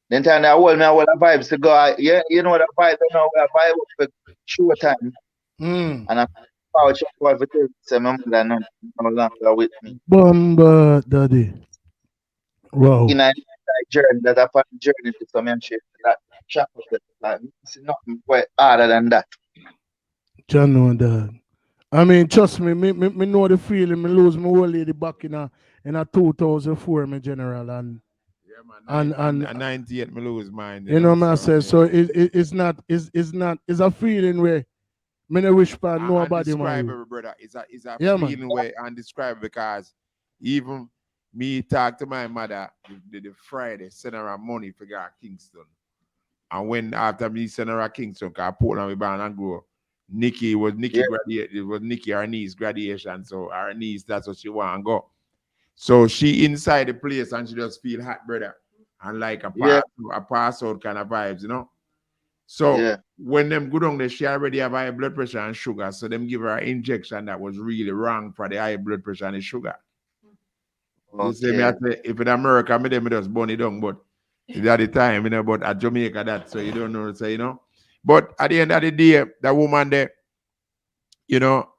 then time I hold me all the vibes to go. Yeah, you know the vibe, a vibe for short time. And I'm power check for the say my mother no longer with me. Bomba daddy. Wow. In a journey that upon journey to some shit that chop up the like it's nothing quite harder than that. John know that. I mean, trust me, me know the feeling. Me lose my old lady back in a 2004, my general, and 98 me lose mine. You know what I say? So it's a feeling where me no wish for nobody, man. Brother, it's a feeling where undescribable, because even me talk to my mother the Friday, send her a money for go Kingston. And when after me send her a Kingston, because Portland we born and grow, Nikki graduated, it was Nikki, her niece graduation. So her niece, that's what she want to go. So she inside the place and she just feel hot, brother. And like a pass out kind of vibes, So when them go down there, she already have high blood pressure and sugar. So them give her an injection that was really wrong for the high blood pressure and the sugar. Okay. You see me, I say, if in America, me just burn it down, but at the time, but at Jamaica that, so you don't know, so But at the end of the day, that woman there,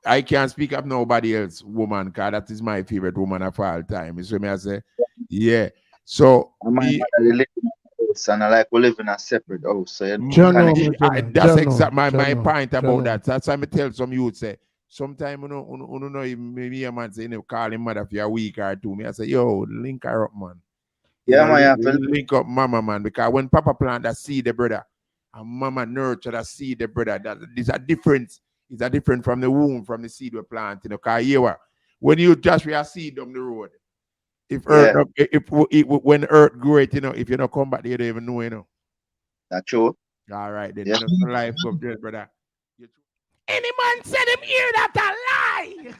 I can't speak of nobody else woman, because that is my favorite woman of all time. You see me, I say, yeah. So and I like we live in a separate house. So that's exactly my point about that. That's why I tell some youth say, Sometimes you know even me a man say you know, call him mother for a week or two. Me I say, yo, link her up, man. Yeah, You know, man. link up mama, man, because when Papa plant that seed, the brother, and mama nurture that seed, the brother, that is a difference. It's a different from the womb, from the seed we plant. You know, because when you just we a seed down the road, if earth, when earth grow it, you know, if you don't come back, you don't even know, you know. That's true. All right, then. Yeah. You know, life up there, brother. Any man said him hear that a lie.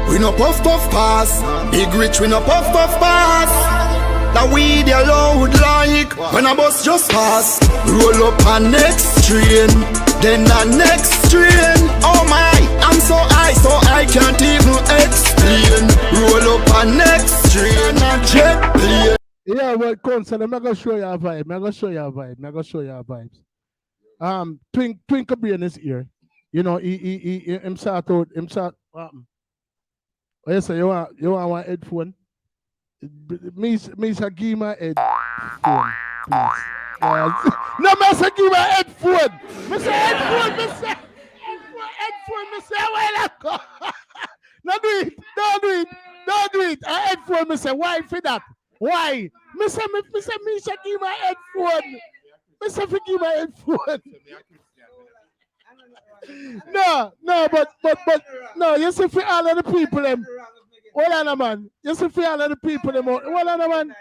We no puff pass, big rich we no puff pass. That we the loud like when a bus just pass. Roll up a next train, then a next train. Oh my, I'm so I can't even explain. Roll up a next train, a jet plane. Yeah, well, Council, I'm gonna show you a vibe. I'm gonna show you a vibes. Twinkle brain is here. You know, him start out. Oh, yes, sir, you want one headphone? Me say give my headphone, please. No, me say give my headphone. Me say headphone. Me say headphone. Me say where I go. Don't do it. A headphone. Me say why for that? Why? Me say give my headphone. Me say give my headphone. No, but no, you see for all of the people them. Hold on, man. You see for all of the people them out. Hold on, man.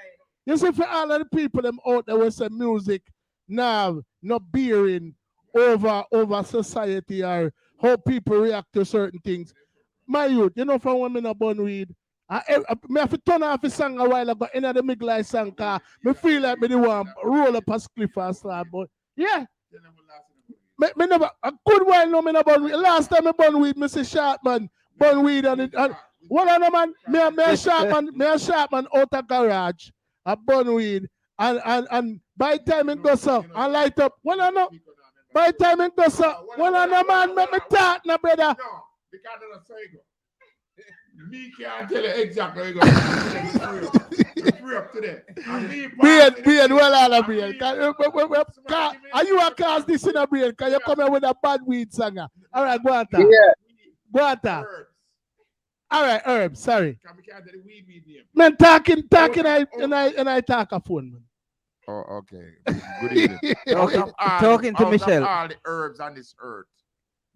You see for all of the people them out there with some music now not bearing over society or how people react to certain things. My youth, you know from when I born weed, I have to turn off the song a while ago in the midlife song car. I feel like me the one roll up a cliff and start, but yeah. Me never a good while no me no burn weed. Last time I burn weed, me say sharp man burn weed and what on man? Me a sharp man out of garage. I burn weed and by the time it goes up and light up. What on no? By the time it goes up, what on no man? Make me talk, no brother. No, because of the cycle. Me can't tell you exactly what you're going to free up today. Brain, well all of brain. Are you a cause this in a brain? Can you come here with a bad weed singer? All right, go on. Yeah. Go on. All right, herbs. Sorry. Man, talking, and I talk a phone, man. Oh, okay. Good evening. Talking to Michelle. All the herbs on this earth.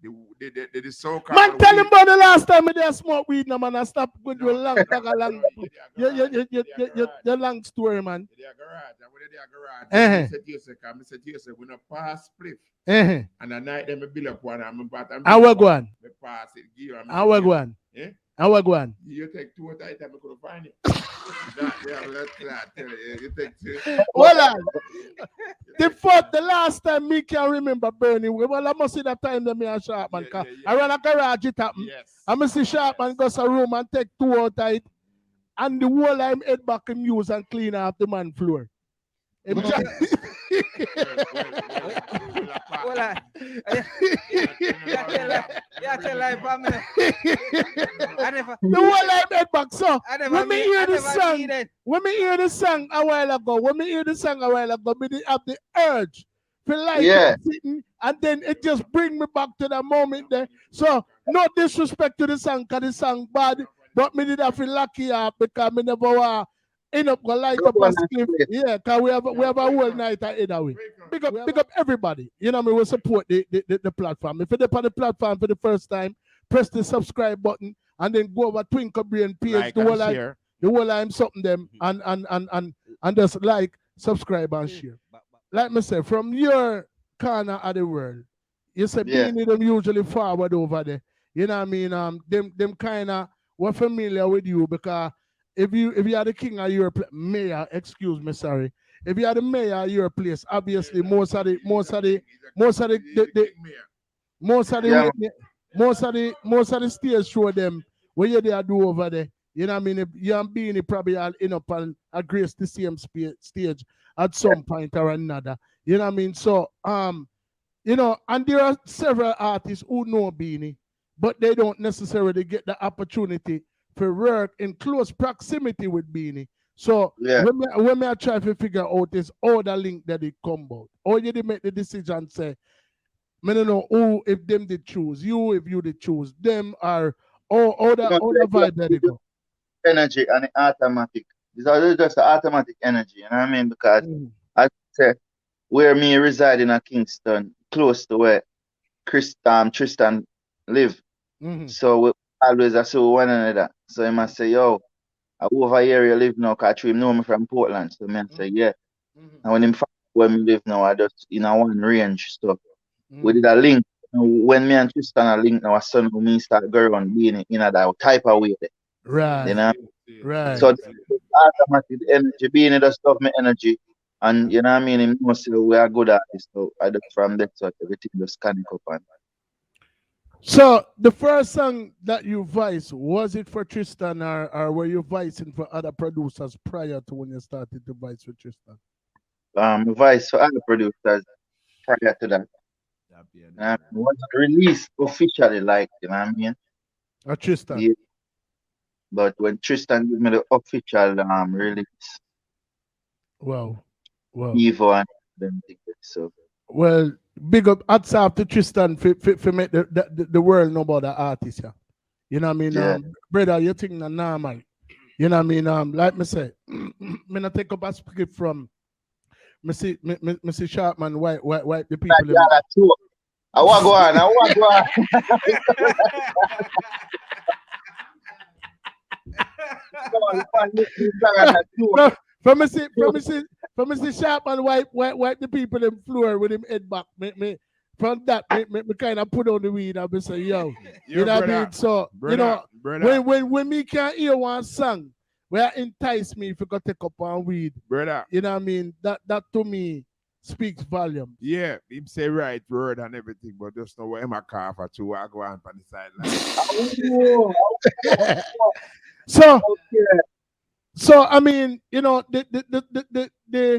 The so-called man, tell him about the last time they smoke weed, no man. I stop with your long, your long story, man. I said, we not pass spliff. And the night them build up one, I'm about to. I will go on. Pass it, give. I will go on. I will go on. You take 2 times, I could find it. You take 2. Hold on. The last time me can remember burning, well, I must see that time that me and Sharpman. I run a garage, it happened. I must see Sharpman go to a room and take 2 out of it. And the whole I'm head back and use and clean off the man floor. Hold on. Yeah, tell life family. The whole I'm head back. So when me hear the song a while ago, me did have the urge to like sitting, and then it just bring me back to that moment there. So no disrespect to the song, because the song bad, but me did have to lucky up because me never end up go light up a clip. Yeah, because we have a whole night either way. Big up everybody. You know me, we support the platform. If you're on the platform for the first time, press the subscribe button and then go over Twinkle Brain page, like the whole I'm something them and just like, subscribe and share. Like me say, from your corner of the world, you say being them usually forward over there. You know what I mean? Them kinda were familiar with you because if you are the king of your mayor, excuse me, sorry. If you are the mayor of your place, obviously most of the stage show them what you they do over there. You know what I mean? If you and Beanie probably are in up and grace the same stage at some point or another. You know what I mean? So you know, and there are several artists who know Beanie. but they don't necessarily get the opportunity to work in close proximity with Beanie. So when me I try to figure out is all the link that it come about. Or you did make the decision say, I don't know who if them they choose you, if you they choose them, or all the vibe that they go. Energy and automatic. It's just an automatic energy, you know what I mean? Because I say where me reside in a Kingston, close to where Tristan live. So we always assume one another. So he must say, yo, I over here you live now, because him know me from Portland. So I say, yeah. And when him find where me live now, I just in a one range stuff. We did a link. When me and Tristan are linked now, son of me start going being in that type of way. Right. You know? Right. So automatic energy, being it stuff me energy. And you know what I mean? Him know say we are good at this. So I just from that sort everything just connect up and so the first song that you voiced, was it for Tristan or were you voicing for other producers prior to when you started to voice for Tristan? voice for other producers prior to that. It wasn't released officially, like, you know what I mean? Tristan. Yeah. But when Tristan gave me the official release. Wow. Evo and them things. So well, big up hats off to Tristan for make the world know about the artist, yeah. You know what I mean? Yeah. Brother, you think that normal. You know what I mean? Like me say, me not take up a script from me see Sharpman wipe the people. I want go on. From me see Sharpman wipe the people in floor with him head back. From that, me kind of put on the weed and me say, yo, you know what I mean? So, you know, when me can hear one song where entice me if you go take up one weed, brother, you know what I mean? That to me speaks volume. Yeah, him say right word and everything, but just know where my car for 2 I go on the sideline. So I mean, you know, the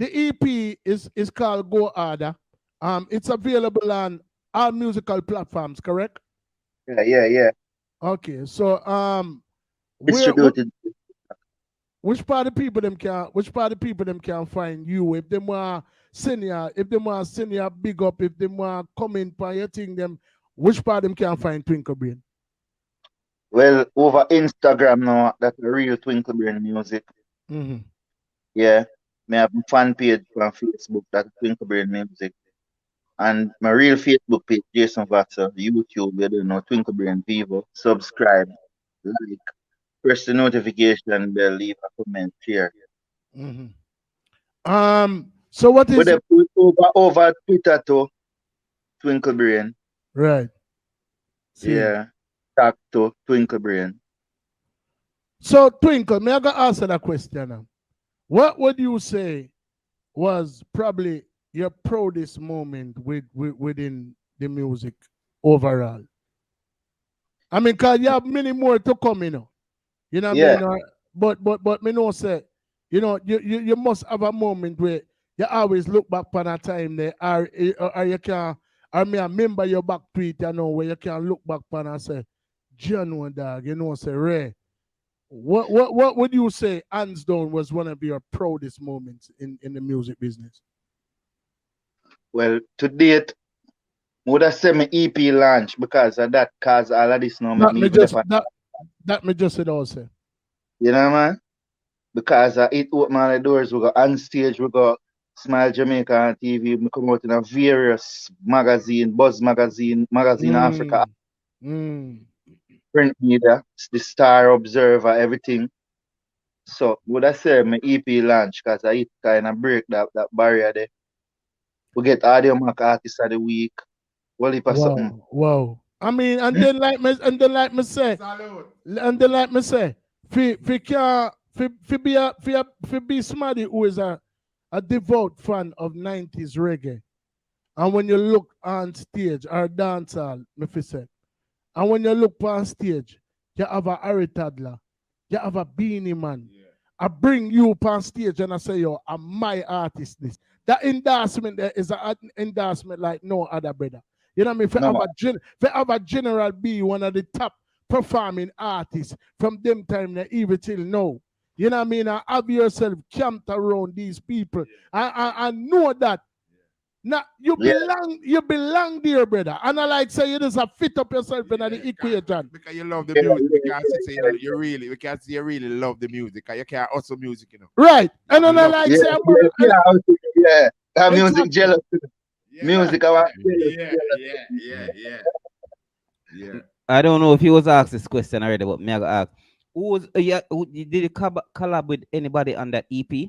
EP is called Go Harder. It's available on all musical platforms, correct? Yeah. Okay, so distributed. Which part of people them can find you if them want senior, big up, if them want come in for your thing them, which part of them can find Twinkle Brain? Well, over Instagram now, that's a real Twinkle Brain music. Yeah. I have a fan page on Facebook, that's Twinkle Brain music. And my real Facebook page, Jason VASSELL, YouTube, you don't know, Twinkle Brain Vivo. Subscribe, like, press the notification bell, leave a comment, share. So what is it? Over Twitter too, Twinkle Brain. Right. Yeah. Talk to Twinkle Brain. So Twinkle, may I go answer that question now? What would you say was probably your proudest moment within the music overall? I mean, cause you have many more to come, you know. You know what I mean? But me know say, you know, you must have a moment where you always look back on a time there, or you can, or me remember your back tweet, you know, where you can look back on and say, genuine dog, you know, say Ray. What would you say, hands down, was one of your proudest moments in the music business? Well, to date, would I say my EP launch because of that, cause all of this now that me just said also. You know, man? Because it opened all the doors. We go on stage, we go Smile Jamaica on TV, we come out in a various magazine, Buzz magazine, Africa, print media, the Star Observer, everything. So would I say my EP launch because it kind of break that barrier there. We get Audio Mac Artist of the Week. Wow. I mean, and then like me say, fi be somebody who is a devout fan of 90s reggae. And when you look on stage or dancehall, me fi say, and when you look on stage, you have a Harry Toddler, you have a Beanie Man. Yeah. I bring you on stage and I say, yo, I'm my artist. That endorsement there is an endorsement like no other brother. You know what I mean? No, For have a general be one of the top performing artists from them time that even till now. You know what I mean? And have yourself camped around these people. I know that. Now you belong there, brother. And I like say you just have fit up yourself in the equation. Because you love the music. We can't say you really, we can't say you really love the music. You can't also music, you know. Right. And then I like say that music jealous. Music, I want Yeah. I don't know if he was asked this question already, but me I got ask. Did you collab with anybody on that EP?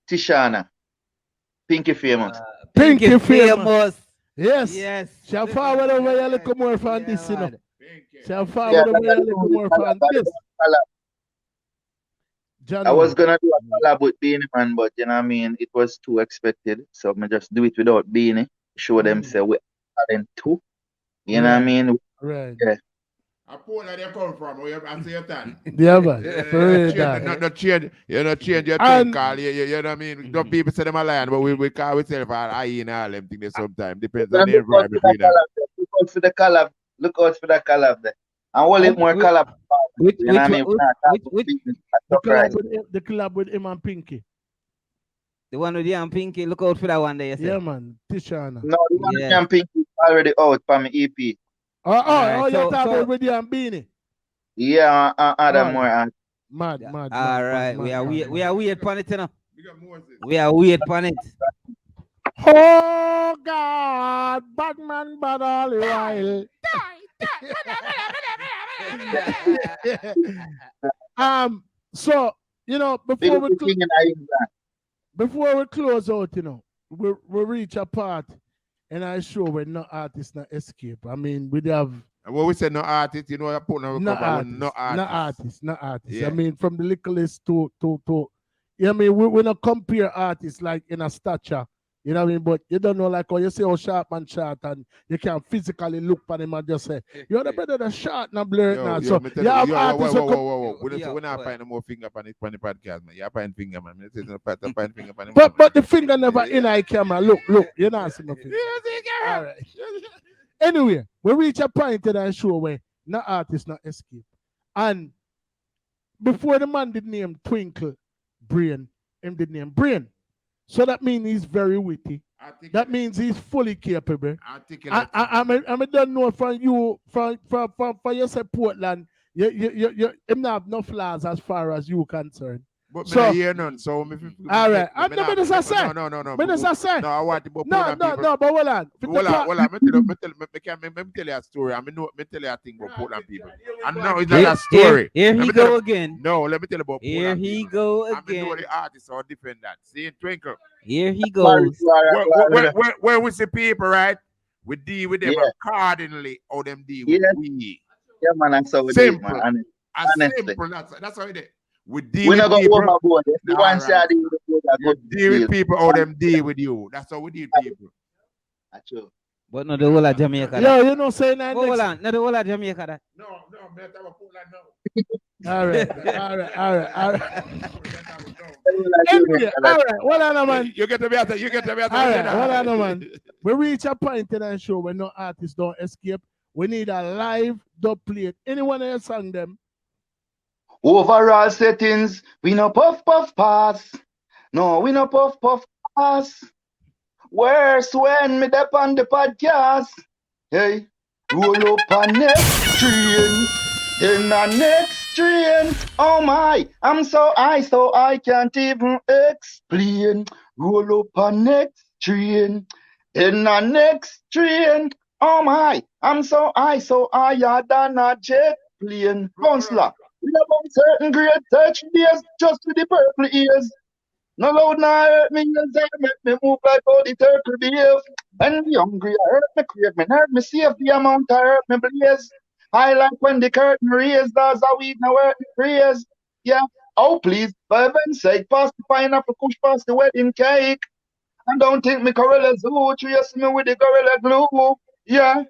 Tishana. Pinky Famous. Pinky Famous. Yes. Yes. Shall forward over a little more from this, you know. Shall forward over a little more from this. I was gonna do a collab with Beanie Man, but you know what I mean, it was too expected. So I just do it without Beanie. Show them say we are them too. You know what I mean? Right. Yeah. I pull where they come from. Where you see your time. Yeah, man. Not change. You not change your thing, Carl. You know what I mean? Some people say them a lion, but we call ourselves I and all them things sometimes. Depends on the environment between them. Look out for the collab. Look out for the collab there. And all it more collab. Which the collab with him and Pinky. The one with you and Pinky, look out for that one there. Yeah, man. Tishana. No, the one with you and Pinky is already out for my EP. You're talking about with you and Beanie? Yeah, Adam more. Mad. All right, we are weird on it, you know. We are weird on it. Oh God, Batman, bad all the while. So you know, before we close out, you know, we reach a part. And I show when no artist not escape. I mean, we have. When we say no artist, you know, I put no artist. Yeah. I mean, from the littlest to. I mean, we not compare artists like in a stature. You know what I mean? But you don't know, like, when you say, oh, sharp and short, and you can't physically look at him and just say, you're the better than short and blurred now. So, you have artists. Whoa. We're not finding more finger on the podcast, man. You're finding finger, man. But the finger never in eye camera. Look, you're not seeing nothing. All right. Anyway, we reach a point in that show where no artist not escape. And before the man did name Twinkle Brain, him did name Brain. So that means he's very witty. That means he's fully capable. I don't know from you, from your say Portland, you have no flaws as far as you concerned. But so, I hear none. So all right. I'm the minister say. No. Minister say. No, I want to. No, but hold on. Hold on. Let me tell you a story. I mean, tell you a thing about Portland people. And no, it's not a story. Here he go again. No, let me tell you about Portland. Here he go again. I mean, the artists are different that. See, Twinkle. Here he goes. When we see people, right? We deal with them accordingly, or them deal with we. Yeah, man, I'm so simple. Man. Simple. That's how it is. We deal with people. You deal with people or them deal with you. That's how we deal with people. That's true. But not the whole of Jamaica. Yo, you know saying that. Hold on, not the whole of Jamaica. No, man, I will put that now. All right. Anyway, all right. Hold on, man. You get to be at it. All right, hold on, man. We reach a point in that show where no artists don't escape. We need a live dub plate. Anyone else sang them? Overall settings, we no puff pass. No, we no puff pass. Worse when me dep on the podcast. Hey, roll up on next train. In the next train. Oh my, I'm so I can't even explain. Roll up on next train. In the next train. Oh my, I'm so I than a jet plane. Counselor. We have on certain great touch days just with the purple ears. No loud now hurt me as I make me move like all the turtle behave. When the hungry I hurt me crave me nerve me save the amount I hurt me blaze. I like when the curtain raised, those are we now hurt me praise. Yeah, oh please, for heaven's sake, pass the pineapple, push past the wedding cake. And don't think me Corella Zoo, trace me with the Gorilla Glue. Yeah.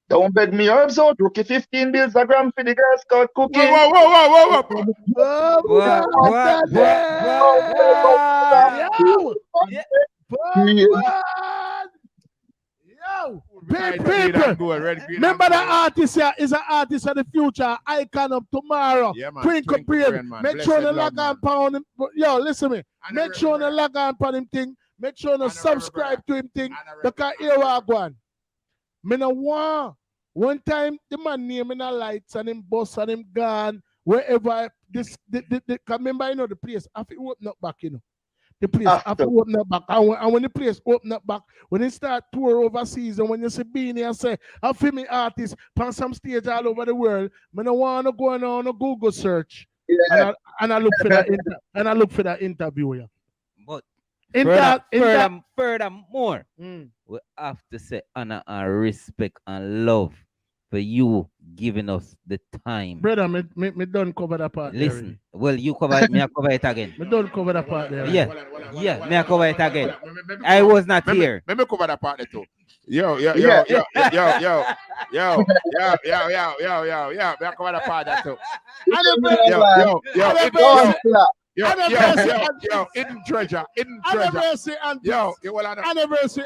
Don't beg me herbs out, rookie 15 bills a gram for the Girl Scout cookie. Whoa. People, remember the artist here is an artist of the future, icon of tomorrow. Yeah, man. Twinkle Brain. man. Make sure you log on upon him. Yo, listen to me. Make sure you log on upon him thing. Make sure you subscribe to him thing. Because here we are going. Me no want. One time the man name in the lights and him bus and him gone. Wherever this, remember, you know, the place after it open up back, you know. The place after open up back. And when the place open up back, when they start tour overseas and when you see Beanie and say, I feel me artists on some stage all over the world, I don't want to go on a Google search. Yeah. And I look for that interview. Yeah. But furthermore, we have to say honor and respect and love for you giving us the time. Brother, me don't cover that part. Listen, well, you cover it, me I cover it again. Me don't cover that part there. Yeah, me I cover it again. I was not here. Let me cover that part there too. Yo, me I cover that part there too. Hidden treasure. Anniversary.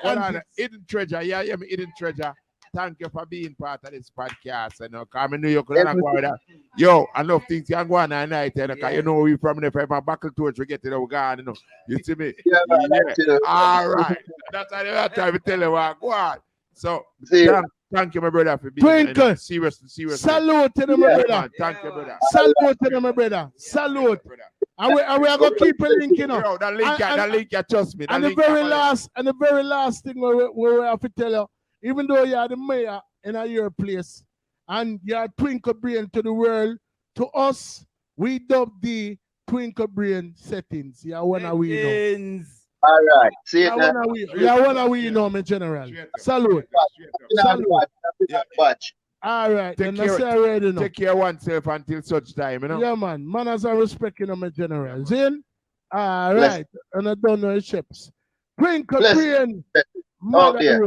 Hidden treasure. Yeah, hidden treasure. Thank you for being part of this podcast. And I know you couldn't go with that. Yo, enough things can go on at night. You know, we from the if I buckle torch, we get it over gone. You see me? Yeah. All right. That's how the time we tell you what go on. So, thank you, my brother, for being Twinkle. Serious. Salute to them, my brother. Thank you, brother. Salute to them, my brother. Salute. And we are going to keep a link, you know. Yo, that link, trust me. And the very last thing we have to tell you, even though you are the mayor in your place and you are Twinkle Brain to the world, to us, we dub the Twinkle Brain settings. You are one of we know. All right. See you are one of we know, my general. Salute. All right. Take care of oneself until such time, you know? Yeah, man. Manners and respect, you know, my general. Zin? All right. And I don't know the ships. Twinkle Brain. Oh, yeah.